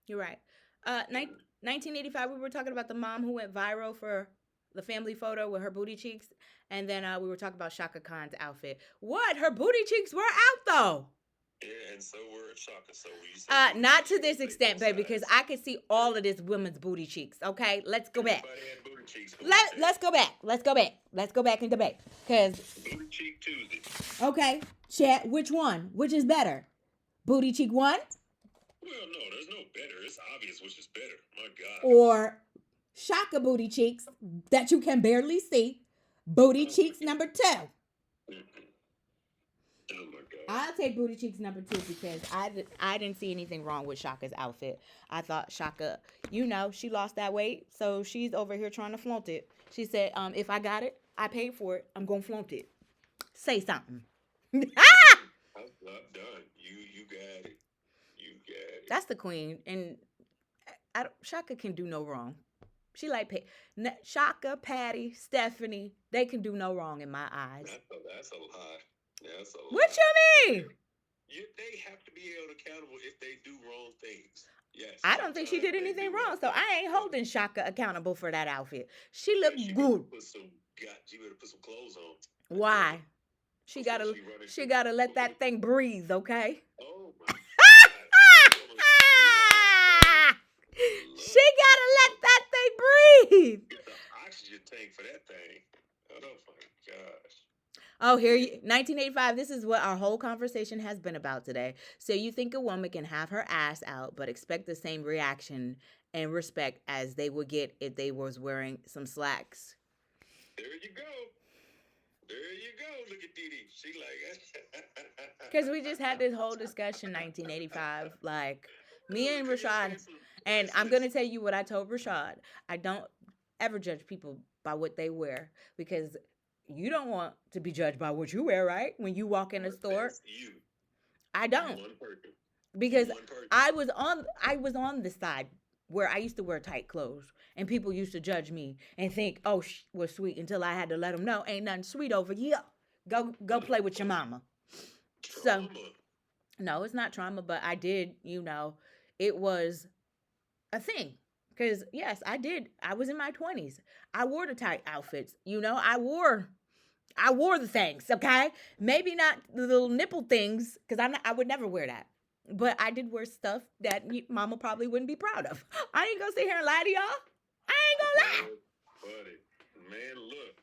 Speaker 1: You're right. 1985, we were talking about the mom who went viral for the family photo with her booty cheeks. And then we were talking about Shaka Khan's outfit. What? Her booty cheeks were out, though.
Speaker 2: Yeah, and so were Chaka. So when you say
Speaker 1: Not to this extent, baby, because I could see all of this women's booty cheeks. Okay, let's go back.
Speaker 2: Had booty cheeks.
Speaker 1: Let's go back. Let's go back. Let's go back and debate. Cause
Speaker 2: booty cheek Tuesday.
Speaker 1: Okay, chat. Which one? Which is better? Booty cheek one?
Speaker 2: Well, no, there's no better. It's obvious which is better. My God.
Speaker 1: Or Shaka booty cheeks that you can barely see. Booty cheeks number 2.
Speaker 2: Oh my God.
Speaker 1: I'll take booty cheeks number 2 because I didn't see anything wrong with Shaka's outfit. I thought Shaka, she lost that weight, so she's over here trying to flaunt it. She said, if I got it, I paid for it, I'm gonna flaunt it. Say something.
Speaker 2: I'm done. You got it. You got it.
Speaker 1: That's the queen, and Shaka can do no wrong. She like Shaka, Patty, Stephanie. They can do no wrong in my eyes.
Speaker 2: That's a lie. That's a lie.
Speaker 1: What you mean?
Speaker 2: They have to be held accountable if they do wrong things. Yes.
Speaker 1: I don't think she did anything wrong, so I ain't holding Shaka accountable for that outfit. She looked good.
Speaker 2: She better put some clothes on.
Speaker 1: Why? She gotta let that thing breathe, okay?
Speaker 2: Oh my God.
Speaker 1: She gotta let that thing breathe.
Speaker 2: Get the oxygen tank for that thing. Oh my gosh.
Speaker 1: Oh, 1985. This is what our whole conversation has been about today. So you think a woman can have her ass out, but expect the same reaction and respect as they would get if they was wearing some slacks?
Speaker 2: There you go. There you go. Look at Dee Dee. She like.
Speaker 1: Because we just had this whole discussion, 1985. Like, me and Rashad, and I'm going to tell you what I told Rashad. I don't ever judge people by what they wear because you don't want to be judged by what you wear, right? When you walk in a store.
Speaker 2: That's you.
Speaker 1: I don't. Because I was on the side where I used to wear tight clothes and people used to judge me and think, oh, she was sweet, until I had to let them know ain't nothing sweet over here. Go play with your mama.
Speaker 2: Trauma.
Speaker 1: So, no, it's not trauma, but I did, it was a thing. Because, yes, I did. I was in my 20s. I wore the tight outfits. I wore the things, okay? Maybe not the little nipple things, because I would never wear that. But I did wear stuff that mama probably wouldn't be proud of. I ain't gonna sit here and lie to y'all. I ain't gonna lie.
Speaker 2: Buddy, man, look,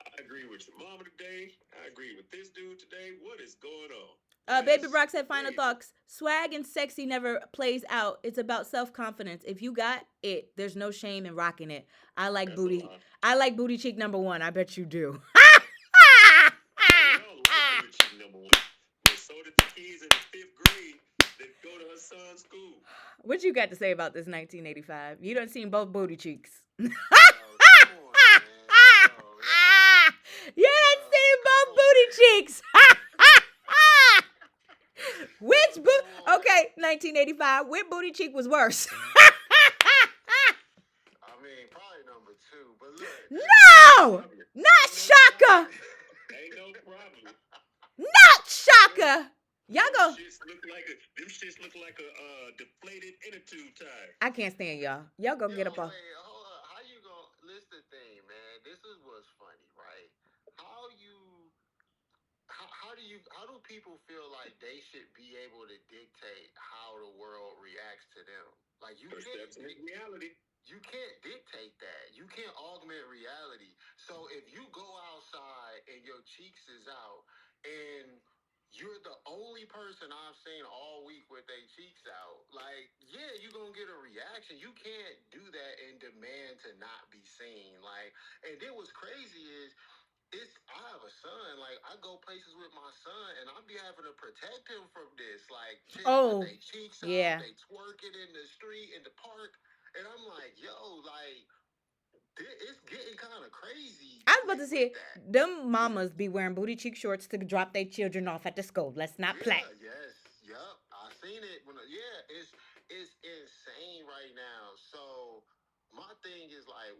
Speaker 2: I agree with your mama today. I agree with this dude today. What is going on?
Speaker 1: Baby Brock said, final thoughts. Swag and sexy never plays out. It's about self-confidence. If you got it, there's no shame in rocking it. I like booty. I like booty cheek number 1. I bet you do.
Speaker 2: Booty cheek number 1. But so did the kids in the 5th grade that go to her son's school.
Speaker 1: What you got to say about this 1985? You done seen both booty cheeks. You done seen both booty cheeks. Okay, 1985. Which booty cheek was worse?
Speaker 3: I mean, probably number 2, but look.
Speaker 1: No! Not Chaka!
Speaker 2: Ain't no problem.
Speaker 1: Not Chaka! Y'all go.
Speaker 2: Them shits look like a deflated inner tube tire.
Speaker 1: I can't stand y'all. Y'all go get up off.
Speaker 3: Wait, hold up. How you gonna list the thing, man? This is what's funny, right? How do people feel like they should be able to dictate how the world reacts to them? Like
Speaker 2: Perception is reality.
Speaker 3: You can't dictate that. You can't augment reality. So if you go outside and your cheeks is out and you're the only person I've seen all week with their cheeks out, like, yeah, you're going to get a reaction. You can't do that and demand to not be seen. Like, and then what's crazy is, I have a son. Like, I go places with my son, and I be having to protect him from this. Like, chicks with their cheeks out, they twerking in the street, in the park, and I'm like, yo, like, it's getting kind of crazy.
Speaker 1: I was about to say, them mamas be wearing booty cheek shorts to drop their children off at the school. Let's not play.
Speaker 3: I seen it. It's insane right now. So my thing is like,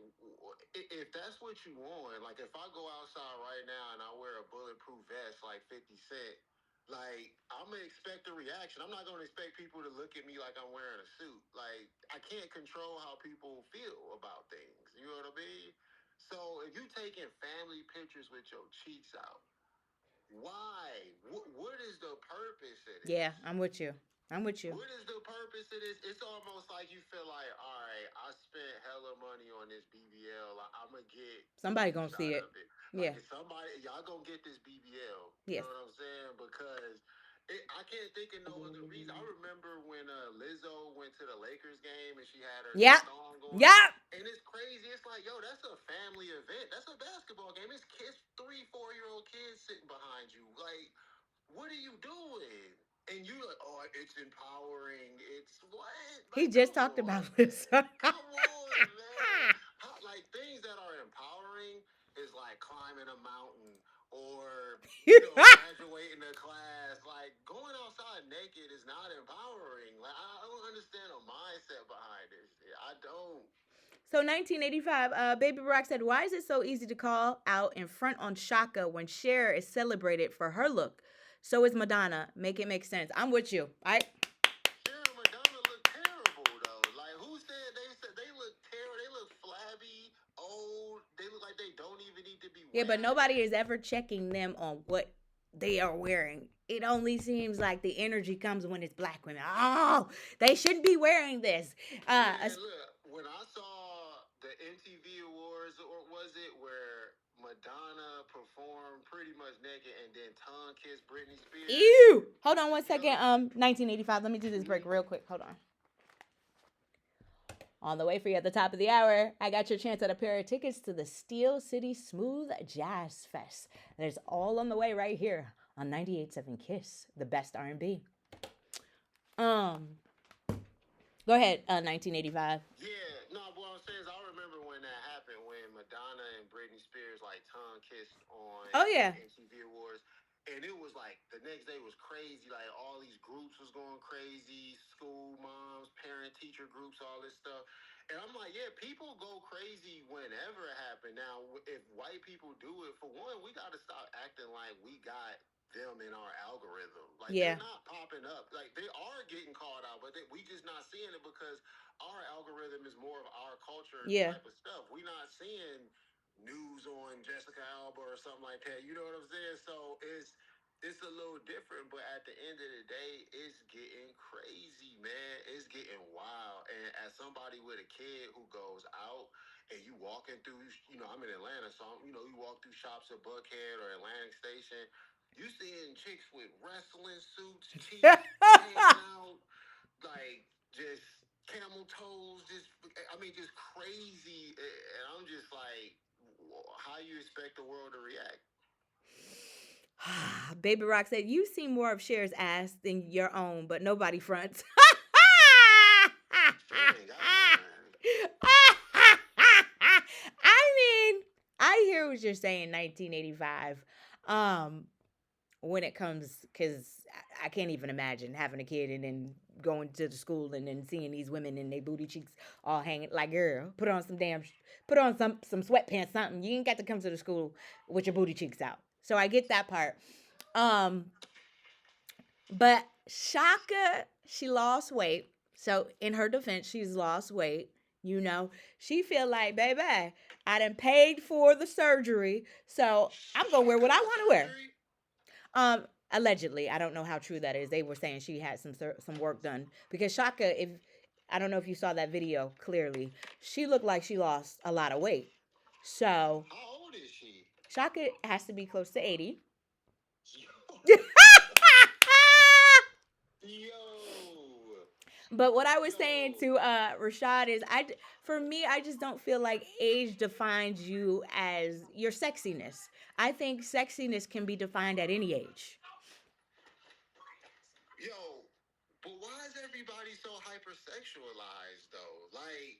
Speaker 3: if that's what you want, like if I go outside right now and I wear a bulletproof vest like 50 Cent, like I'm gonna expect a reaction. I'm not gonna expect people to look at me like I'm wearing a suit. Like I can't control how people feel about things. You know what I mean? So if you taking family pictures with your cheeks out, why? What is the purpose of
Speaker 1: Yeah,
Speaker 3: this?
Speaker 1: I'm with you. I'm with you.
Speaker 3: What is the purpose of this? It's almost like you feel like, all right, I spent hella money on this BBL. I'm gonna get the
Speaker 1: Somebody gonna
Speaker 3: use
Speaker 1: see
Speaker 3: out
Speaker 1: it.
Speaker 3: of it.
Speaker 1: Yeah.
Speaker 3: Like, if somebody, y'all gonna get this BBL. You
Speaker 1: Yes.
Speaker 3: know what I'm saying? Because I can't think of no other reason. I remember when Lizzo went to the Lakers game and she had her
Speaker 1: Yep.
Speaker 3: little thong going.
Speaker 1: Yep.
Speaker 3: And it's crazy. It's like, yo, that's a family event. That's a basketball game. It's kids, 3, 4-year-old kids sitting behind you. Like, what are you doing? And you like, oh, it's empowering. It's what?
Speaker 1: He
Speaker 3: Like,
Speaker 1: just
Speaker 3: come
Speaker 1: talked
Speaker 3: on,
Speaker 1: about this.
Speaker 3: man. Come on, man. Like things that are empowering is like climbing a mountain or graduating a class. Like going outside naked is not empowering. Like I don't understand the mindset behind this shit. I don't.
Speaker 1: So 1985, Baby Barack said, "Why is it so easy to call out in front on Chaka when Cher is celebrated for her look? So is Madonna. Make it make sense." I'm with you. I
Speaker 3: Cher and Madonna look terrible though. Like who said they look terrible? They look flabby, old. They look like they don't even need to be
Speaker 1: Yeah, but
Speaker 3: wearing
Speaker 1: nobody
Speaker 3: that.
Speaker 1: is ever checking them on what they are wearing. It only seems like the energy comes when it's black women. Oh, they shouldn't be wearing this.
Speaker 3: Man, look, when I saw the MTV Awards, or was it where Madonna performed pretty much naked and then tongue kissed Britney Spears?
Speaker 1: Ew. Hold on one
Speaker 3: Yo,
Speaker 1: second. 1985. Let me do this break real quick. Hold on. On the way for you at the top of the hour, I got your chance at a pair of tickets to the Steel City Smooth Jazz Fest. And it's all on the way right here on 98.7 Kiss, the best R&B. Um, Go ahead, 1985.
Speaker 3: yeah, no, what I'm saying is I remember when that happened, when Madonna and Britney Spears like tongue kissed on
Speaker 1: Oh
Speaker 3: the
Speaker 1: yeah,
Speaker 3: MTV Awards. And it was like the next day was crazy. Like all these groups was going crazy, school moms, parent teacher groups, all this stuff. And I'm like, yeah, people go crazy whenever it happened. Now, if white people do it, for one, we got to stop acting like we got them in our algorithm. Like
Speaker 1: yeah,
Speaker 3: they're not popping up. Like they are getting called out, but we just not seeing it because our algorithm is more of our culture
Speaker 1: yeah,
Speaker 3: type of stuff. We not seeing news on Jessica Alba or something like that. You know what I'm saying? So it's a little different, but at the end of the day, it's getting crazy, man. It's getting wild. And as somebody with a kid who goes out and you walking through, I'm in Atlanta, so you walk through shops at Buckhead or Atlantic Station, you seeing chicks with wrestling suits, cheeks hanging out, like just camel toes, just crazy. And I'm just like, how you expect the world to react?
Speaker 1: Baby Rock said, "You see more of Cher's ass than your own, but nobody fronts."
Speaker 3: Sure ain't got none.
Speaker 1: I mean, I hear what you're saying, 1985. Um, when it comes, because I can't even imagine having a kid and then going to the school and then seeing these women and their booty cheeks all hanging. Like, girl, put on some sweatpants, something. You ain't got to come to the school with your booty cheeks out. So I get that part. Um, but Shaka, she lost weight. So in her defense, she's lost weight. You know, she feel like, baby, I done paid for the surgery, so I'm gonna wear
Speaker 3: Shaka
Speaker 1: what I
Speaker 3: got
Speaker 1: want to wear.
Speaker 3: surgery?
Speaker 1: Allegedly, I don't know how true that is. They were saying she had some work done because Shaka, if I don't know if you saw that video clearly, she looked like she lost a lot of weight. So
Speaker 3: How old is she?
Speaker 1: Shaka has to be close to 80.
Speaker 3: Yo. Yo.
Speaker 1: But what I was saying
Speaker 3: Yo.
Speaker 1: to Rashad is, for me, I just don't feel like age defines you as your sexiness. I think sexiness can be defined at any age.
Speaker 3: Yo. But why is everybody so hypersexualized though? Like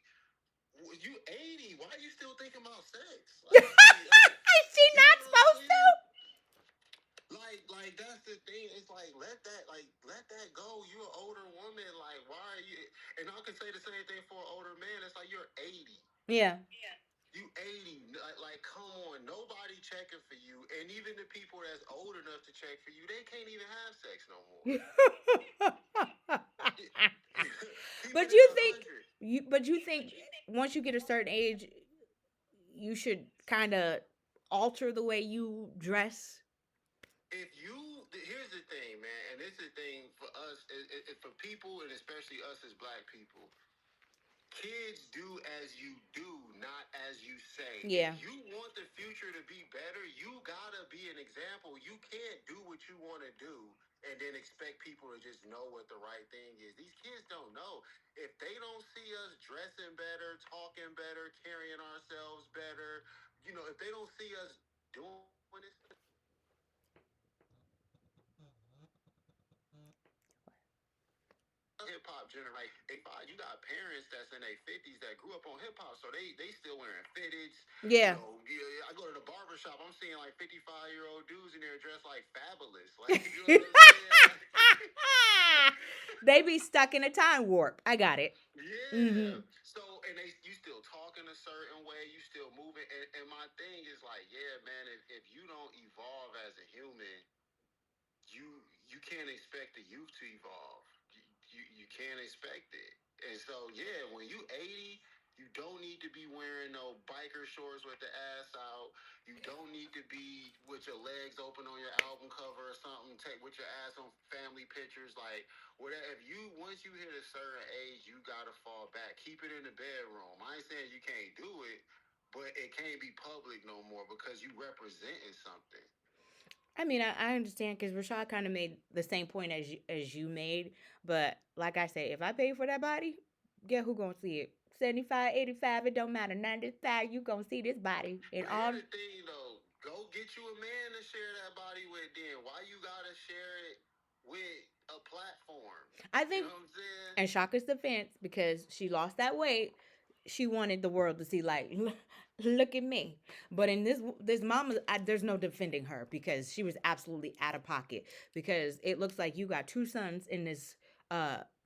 Speaker 3: you 80, why are you still thinking about sex? Like
Speaker 1: Is she
Speaker 3: you
Speaker 1: not
Speaker 3: know what I'm
Speaker 1: supposed
Speaker 3: saying?
Speaker 1: to?
Speaker 3: Like that's the thing. It's like let that go. You're an older woman. Like why are you? And I can say the same thing for an older man. It's like you're 80.
Speaker 1: Yeah.
Speaker 3: You 80, like come on, nobody checking for you, and even the people that's old enough to check for you, they can't even have sex no more. Keep
Speaker 1: But
Speaker 3: it in
Speaker 1: you
Speaker 3: a
Speaker 1: think
Speaker 3: hundred.
Speaker 1: you think once you get a certain age, you should kind of alter the way you dress?
Speaker 3: If you, here's the thing, man, and this is the thing for us, for people, and especially us as black people. Kids do as you do, not as you say. If
Speaker 1: Yeah.
Speaker 3: you want the future to be better, you gotta be an example. You can't do what you want to do and then expect people to just know what the right thing is. These kids don't know. If they don't see us dressing better, talking better, carrying ourselves better, if they don't see us doing this hip hop generation. You got parents that's in their 50s that grew up on hip hop, so they still wearing fitteds.
Speaker 1: Yeah.
Speaker 3: I go to the barber shop, I'm seeing like 55-year-old dudes in there dressed like fabulous. Like, you know what I'm saying? Like,
Speaker 1: They be stuck in a time warp. I got it.
Speaker 3: yeah.
Speaker 1: Mm-hmm.
Speaker 3: So, and you still talking a certain way, you still moving. And my thing is like, yeah, man, if you don't evolve as a human, you can't expect the youth to evolve. You can't expect it. And so yeah, when you 80, you don't need to be wearing no biker shorts with the ass out. You don't need to be with your legs open on your album cover or something. Take with your ass on family pictures, like whatever. If you once you hit a certain age, you gotta fall back. Keep it in the bedroom. I ain't saying you can't do it, but it can't be public no more because you representing something.
Speaker 1: I mean, I understand because Rashad kind of made the same point as you made, but like I said, if I pay for that body, get who gonna see it? 75, 85, it don't matter. 95, you gonna see this body in
Speaker 3: But here's
Speaker 1: all.
Speaker 3: the thing, though. Go get you a man to share that body with. Then why you gotta share it with a platform?
Speaker 1: I
Speaker 3: You
Speaker 1: think,
Speaker 3: know what I'm saying?
Speaker 1: and Shaka's defense, because she lost that weight, she wanted the world to see like, look at me. But in this mama, there's no defending her because she was absolutely out of pocket. Because it looks like you got two sons in this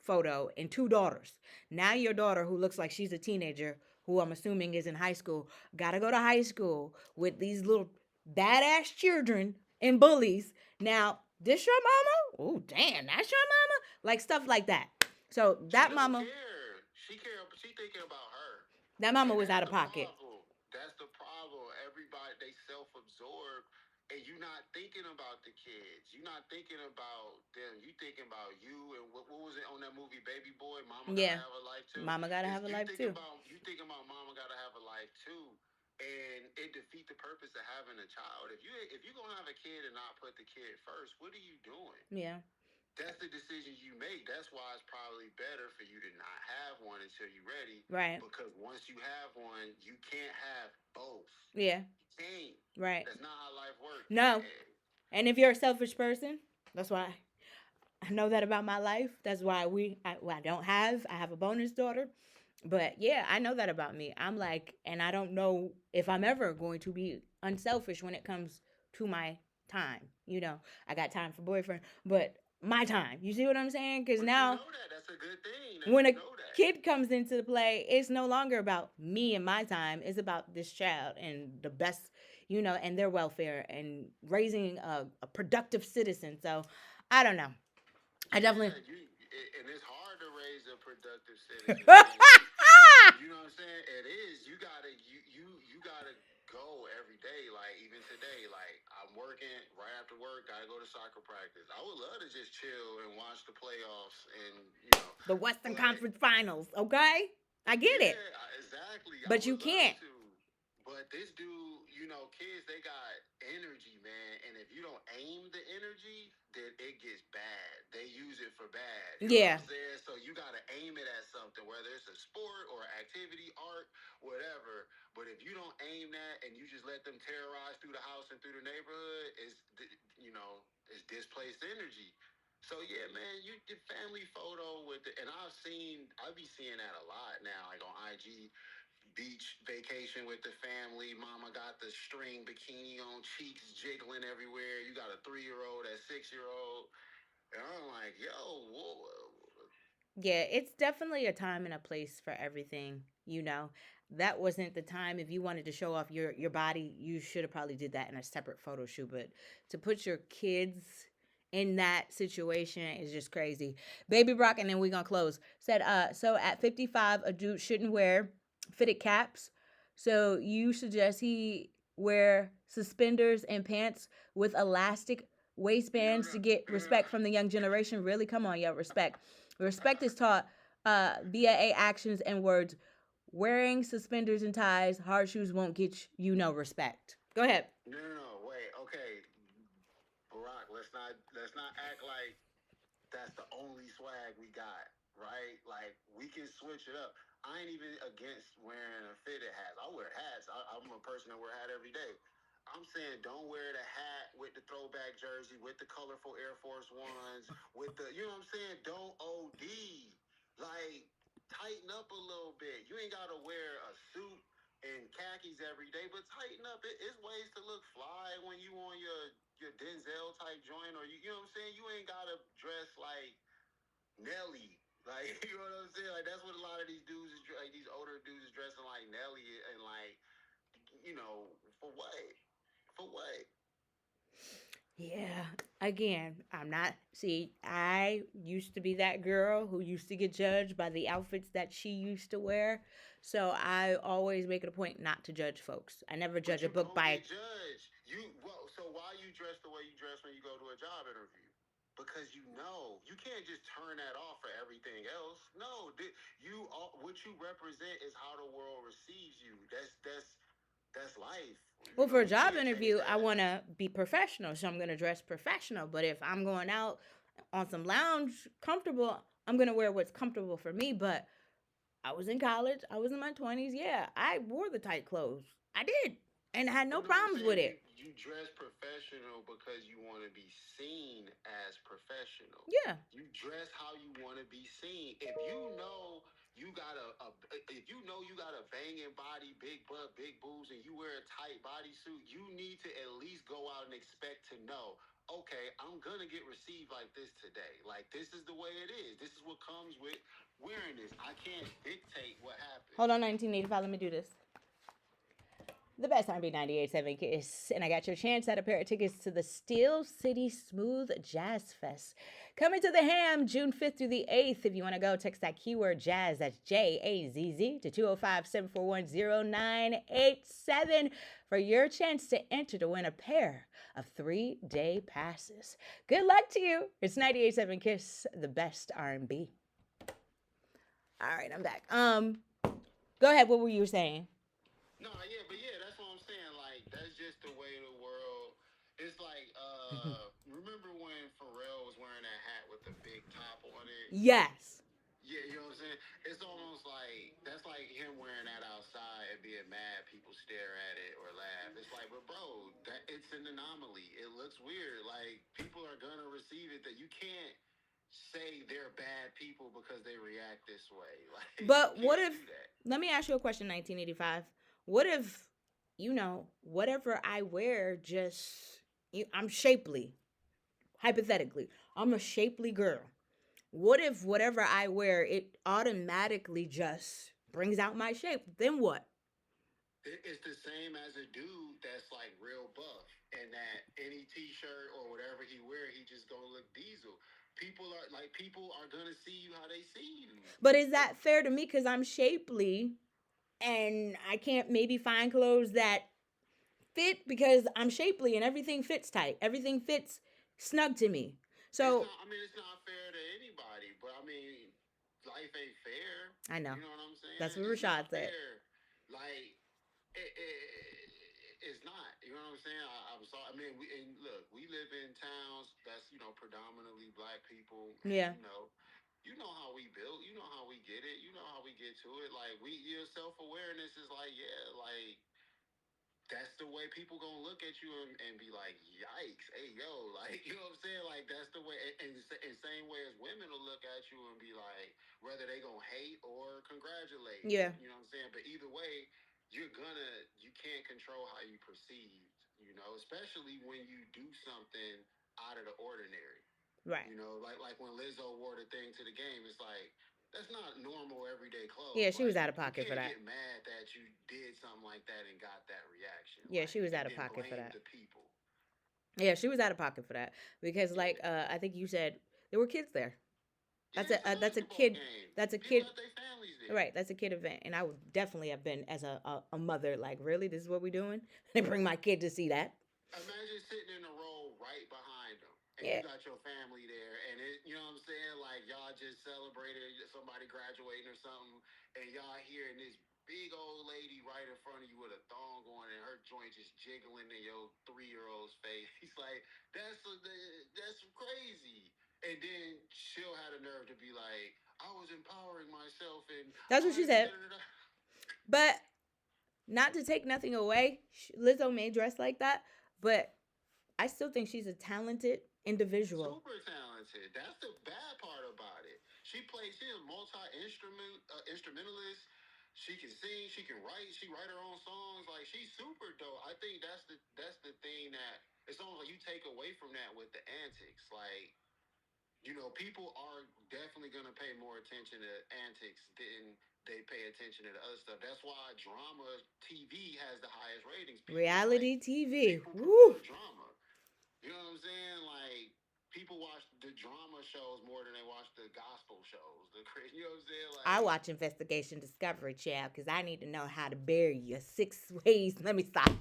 Speaker 1: photo and two daughters. Now your daughter, who looks like she's a teenager, who I'm assuming is in high school, gotta go to high school with these little badass children and bullies. Now, this your mama? Oh, damn, that's your mama? Like stuff like that. So
Speaker 3: She
Speaker 1: that
Speaker 3: don't
Speaker 1: mama,
Speaker 3: care. She care. She thinking about her,
Speaker 1: that mama
Speaker 3: and
Speaker 1: was
Speaker 3: that's
Speaker 1: out of
Speaker 3: the
Speaker 1: pocket.
Speaker 3: problem. That's the problem. Everybody they self-absorbed, and you not thinking about the kids. You not thinking about them. You thinking about you and what was it on that movie, Baby Boy? Mama gotta
Speaker 1: Yeah,
Speaker 3: have a life too.
Speaker 1: mama gotta
Speaker 3: Is
Speaker 1: have a life too.
Speaker 3: you thinking about mama gotta have a life too. And it defeat the purpose of having a child. If you gonna have a kid and not put the kid first, what are you doing?
Speaker 1: Yeah,
Speaker 3: That's the decision you make. That's why it's probably better for you to not have one until you're ready.
Speaker 1: right.
Speaker 3: Because once you have one, you can't have both.
Speaker 1: Yeah,
Speaker 3: You can't.
Speaker 1: right.
Speaker 3: That's not how life works.
Speaker 1: No. And if you're a selfish person, that's why I know that about my life. That's why I don't have. I have a bonus daughter. But yeah, I know that about me. I'm like, and I don't know if I'm ever going to be unselfish when it comes to my time. I got time for boyfriend, but my time. You see what I'm saying? Because
Speaker 3: But you
Speaker 1: now,
Speaker 3: know that. That's a good thing that
Speaker 1: when
Speaker 3: you
Speaker 1: a
Speaker 3: know that.
Speaker 1: kid comes into the play, it's no longer about me and my time. It's about this child and the best, and their welfare and raising a productive citizen. So I don't know. I definitely.
Speaker 3: Yeah, and it's hard to raise a productive citizen, man. You know what I'm saying? It is. You gotta go every day. Like even today, like I'm working right after work. Gotta go to soccer practice. I would love to just chill and watch the playoffs, and
Speaker 1: The Western
Speaker 3: but
Speaker 1: Conference Finals, okay? I get it.
Speaker 3: yeah, exactly. I
Speaker 1: But you
Speaker 3: would love
Speaker 1: can't.
Speaker 3: to. But this dude, kids, they got energy, man. And if you don't aim the energy, then it gets bad. They use it for bad. You know what
Speaker 1: Yeah.
Speaker 3: I'm saying? So you got to aim it at something, whether it's a sport or activity, art, whatever. But if you don't aim that and you just let them terrorize through the house and through the neighborhood, it's displaced energy. So yeah, man, the family photo and I be seeing that a lot now, like on IG, beach vacation with the family. Mama got the string bikini on, cheeks jiggling everywhere. You got a 3-year-old, a 6-year-old, and I'm like, yo, whoa.
Speaker 1: Yeah, it's definitely a time and a place for everything. that wasn't the time. If you wanted to show off your body, you should have probably did that in a separate photo shoot. But to put your kids in that situation is just crazy. Baby Brock, and then we're gonna close. Said, so at 55, a dude shouldn't wear fitted caps. So you suggest he wear suspenders and pants with elastic waistbands to get respect from the young generation? Really? Come on, yo, respect. Respect is taught via actions and words. Wearing suspenders and ties, hard shoes won't get you no respect. Go ahead.
Speaker 3: No, wait, okay, Barack. Let's not act like that's the only swag we got, right? Like we can switch it up. I ain't even against wearing a fitted hat. I wear hats. I'm a person that wear a hat every day. I'm saying don't wear the hat with the throwback jersey, with the colorful Air Force Ones, with the, you know what I'm saying? Don't OD. Like, tighten up a little bit. You ain't got to wear a suit and khakis every day, but tighten up. It's ways to look fly when you on your Denzel type joint, or you know what I'm saying? You ain't got to dress like Nelly. Like, you know what I'm saying? Like, that's what a lot of these dudes is, like, these older dudes is dressing like Nelly, and like, you know, for what? For what?
Speaker 1: Yeah. Again, I'm not. See, I used to be that girl who used to get judged by the outfits that she used to wear. So I always make it a point not to judge folks. I never
Speaker 3: But
Speaker 1: judge a
Speaker 3: you
Speaker 1: book
Speaker 3: don't
Speaker 1: by.
Speaker 3: get judged. So why you dress the way you dress when you go to a job interview? Because you know you can't just turn that off for everything else. No, what you represent is how the world receives you. That's life. You
Speaker 1: Well, for
Speaker 3: know
Speaker 1: a
Speaker 3: you
Speaker 1: job
Speaker 3: can't change
Speaker 1: interview, I
Speaker 3: that.
Speaker 1: want to be professional. So I'm going to dress professional. But if I'm going out on some lounge comfortable, I'm going to wear what's comfortable for me. But I was in college. I was in my 20s. Yeah, I wore the tight clothes. I did. And I had no
Speaker 3: But no, I'm
Speaker 1: problems with
Speaker 3: saying you
Speaker 1: it.
Speaker 3: you dress professional because you want to be seen as professional.
Speaker 1: Yeah.
Speaker 3: You dress how you want to be seen. If you know you got if you know you got a banging body, big butt, big boobs, and you wear a tight bodysuit, you need to at least go out and expect to know. Okay, I'm gonna get received like this today. Like this is the way it is. This is what comes with wearing this. I can't dictate what
Speaker 1: Hold
Speaker 3: happens.
Speaker 1: on, 1985. Let me do this. The best R&B 98.7 Kiss. And I got your chance at a pair of tickets to the Steel City Smooth Jazz Fest. Coming to the Ham June 5th through the 8th. If you want to go, text that keyword jazz, that's JAZZ, to 205-741-0987 for your chance to enter to win a pair of 3-day passes. Good luck to you. It's 98.7 Kiss, the best R&B. All right, I'm back. Go ahead. What were you saying?
Speaker 3: No, yeah, but yeah, that's what I'm saying. Like, that's just the way the world. It's like, remember when Pharrell was wearing that hat with the big top on it?
Speaker 1: Yes.
Speaker 3: Yeah, you know what I'm saying? It's almost like that's like him wearing that outside and being mad people stare at it or laugh. It's like, but bro, that it's an anomaly. It looks weird. Like people are gonna receive it that you can't say they're bad people because they react this way. Like you
Speaker 1: But what
Speaker 3: can't
Speaker 1: if,
Speaker 3: do that.
Speaker 1: let me ask you a question, 1985. What if, whatever I wear just, I'm shapely, hypothetically. I'm a shapely girl. What if whatever I wear, it automatically just brings out my shape? Then what?
Speaker 3: It's the same as a dude that's like real buff and that any t-shirt or whatever he wear, he just gonna look diesel. People are gonna see you how they see you.
Speaker 1: But is that fair to me? Because I'm shapely and I can't maybe find clothes that fit because I'm shapely and everything fits tight. Everything fits snug to me.
Speaker 3: It's
Speaker 1: So
Speaker 3: not. I mean, it's not fair to anybody. But I mean, life ain't fair.
Speaker 1: I know.
Speaker 3: You know what I'm
Speaker 1: That's
Speaker 3: saying?
Speaker 1: what
Speaker 3: It's
Speaker 1: Rashad
Speaker 3: not
Speaker 1: said.
Speaker 3: fair. Like it's not. You know what I'm saying? I'm sorry. I mean, and look, we live in towns that's predominantly black people, and
Speaker 1: Yeah.
Speaker 3: you know how we built. You know how we get it. You know how we get to it. Like your self awareness is like, yeah, like that's the way people gonna look at you and be like, yikes, hey yo, like you know what I'm saying? Like that's the way, and same way as women will look at you and be like, whether they gonna hate or congratulate,
Speaker 1: Yeah.
Speaker 3: you know what I'm saying? But either way, you can't control how you perceived, especially when you do something out of the ordinary.
Speaker 1: Right.
Speaker 3: Like when Lizzo wore the thing to the game, it's like that's not normal everyday clothes.
Speaker 1: Yeah, she was
Speaker 3: Like
Speaker 1: out of
Speaker 3: you
Speaker 1: pocket for
Speaker 3: can't
Speaker 1: that.
Speaker 3: get mad that you did something like that and got that reaction.
Speaker 1: Yeah, she
Speaker 3: Like
Speaker 1: was
Speaker 3: and
Speaker 1: out of
Speaker 3: then
Speaker 1: pocket for
Speaker 3: blame
Speaker 1: that.
Speaker 3: the people.
Speaker 1: Yeah, she was out of pocket for that because,
Speaker 3: Yeah.
Speaker 1: like, I think you said there were kids there.
Speaker 3: Yeah, it's a
Speaker 1: That's a
Speaker 3: basketball
Speaker 1: kid.
Speaker 3: game.
Speaker 1: That's a
Speaker 3: People
Speaker 1: kid.
Speaker 3: have their families there.
Speaker 1: Right, that's a kid event, and I would definitely have been as a mother. Like, really, this is what we're doing? They bring my kid to see that.
Speaker 3: Imagine sitting in a row right behind them, and you
Speaker 1: Yeah,
Speaker 3: got your family there, and you know what I'm saying? Like y'all just celebrated somebody graduating or something, and y'all hearing this big old lady right in front of you with a thong on, and her joint just jiggling in your 3-year-old's face. He's like, that's crazy. And then she'll have the nerve to be like, I was empowering myself, and
Speaker 1: that's what she
Speaker 3: I
Speaker 1: said.
Speaker 3: da da da.
Speaker 1: But not to take nothing away, Lizzo may dress like that, but I still think she's a talented individual.
Speaker 3: Super talented. That's the bad part about it. She plays him instrumentalist. She can sing. She can write. She write her own songs. Like she's super dope. I think that's the thing that it's almost like you take away from that with the antics. Like people are definitely gonna pay more attention to antics than they pay attention to the other stuff. That's why drama TV has the highest ratings.
Speaker 1: Reality TV.
Speaker 3: People
Speaker 1: Woo!
Speaker 3: prefer drama. You know what I'm saying? Like people watch the drama shows more than they watch the gospel shows. You know what I'm saying?
Speaker 1: I
Speaker 3: Like,
Speaker 1: watch Investigation Discovery, child, because I need to know how to bury you 6 ways. Let me stop.
Speaker 3: oh man,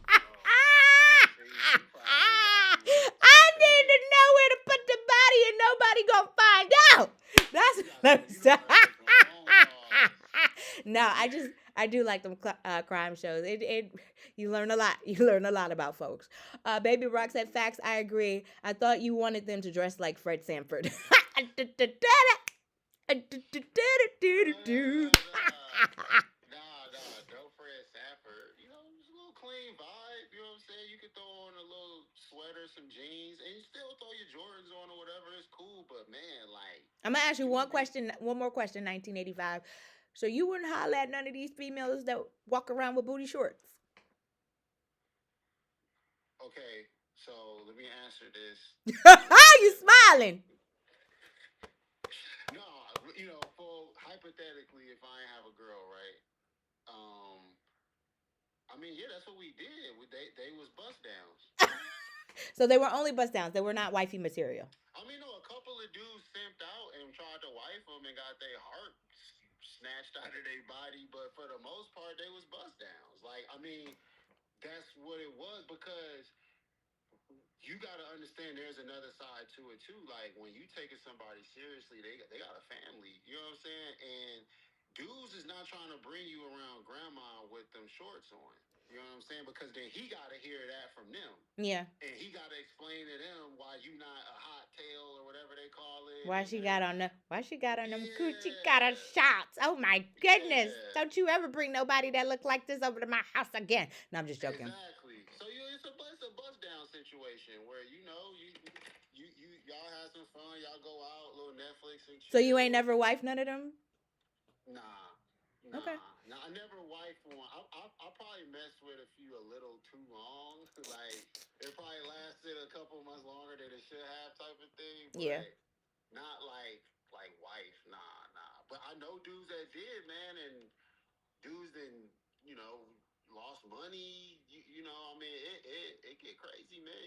Speaker 3: see, you probably got
Speaker 1: I
Speaker 3: some
Speaker 1: need to
Speaker 3: connects.
Speaker 1: know where to put the body, and nobody gonna find out. That's
Speaker 3: You got
Speaker 1: let
Speaker 3: some.
Speaker 1: me
Speaker 3: You
Speaker 1: stop.
Speaker 3: gotta make some phone calls.
Speaker 1: No, I do like them crime shows. It you learn a lot. You learn a lot about folks. Baby Rock said facts. I agree. I thought you wanted them to dress like Fred Sanford.
Speaker 3: No Fred Safford. It's a little clean vibe. You know what I'm saying? You could throw on a little sweater, some jeans, and you still throw your Jordans on or whatever. It's cool, but man, like
Speaker 1: I'm gonna ask you
Speaker 3: you
Speaker 1: one
Speaker 3: want to be
Speaker 1: question. One more question. 1985. So you wouldn't holler at none of these females that walk around with booty shorts?
Speaker 3: okay. So let me answer this.
Speaker 1: You smiling?
Speaker 3: No, for hypothetically, if I ain't have a girl, right? Um, I mean, yeah, that's what we did. They was bust downs.
Speaker 1: So they were only bust downs. They were not wifey material.
Speaker 3: I mean, no, a couple of dudes simped out and tried to wife them and got their heart snatched out of their body, but for the most part, they was bust downs. Like, I mean, that's what it was because you got to understand there's another side to it too. Like when you taking somebody seriously, they got a family. You know what I'm saying? And dudes is not trying to bring you around grandma with them shorts on. You know what I'm saying? Because then he got to hear that from them.
Speaker 1: Yeah.
Speaker 3: And he got to explain to them why you not a hot tail or whatever they call it.
Speaker 1: Why she got on the? Why she got on them Gucci got
Speaker 3: Yeah.
Speaker 1: shots? Oh my goodness!
Speaker 3: Yeah.
Speaker 1: Don't you ever bring nobody that look like this over to my house again? No, I'm just joking.
Speaker 3: Exactly. So it's a bust down situation where y'all have some fun, y'all go out, little Netflix and
Speaker 1: So you ain't
Speaker 3: chill.
Speaker 1: never wife none of them?
Speaker 3: Nah.
Speaker 1: Okay.
Speaker 3: Nah, I never wifed one. I probably messed with a few a little too long. Like it probably lasted a couple months longer than it should have, type of thing.
Speaker 1: Yeah.
Speaker 3: But not like wife. Nah. But I know dudes that did, man, and dudes that lost money. I mean, it get crazy, man.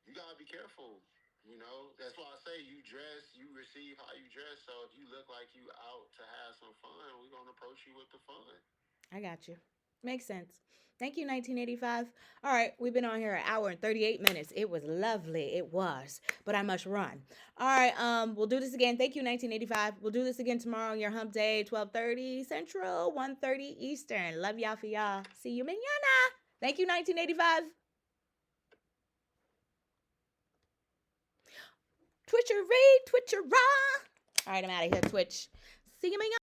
Speaker 3: You gotta be careful. That's why I say you dress, you receive how you dress. So if you look like you out to have some fun, we're gonna approach you with the fun.
Speaker 1: I got you. Makes sense. Thank you, 1985. All right, we've been on here an hour and 38 minutes. It was lovely. It was, but I must run. All right, we'll do this again. Thank you, 1985. We'll do this again tomorrow on your hump day, 12:30 Central, 1:30 Eastern. Love y'all for y'all. See you mañana. Thank you, 1985. Twitchery, Twitchera. All right, I'm out of here, Twitch. See you mañana.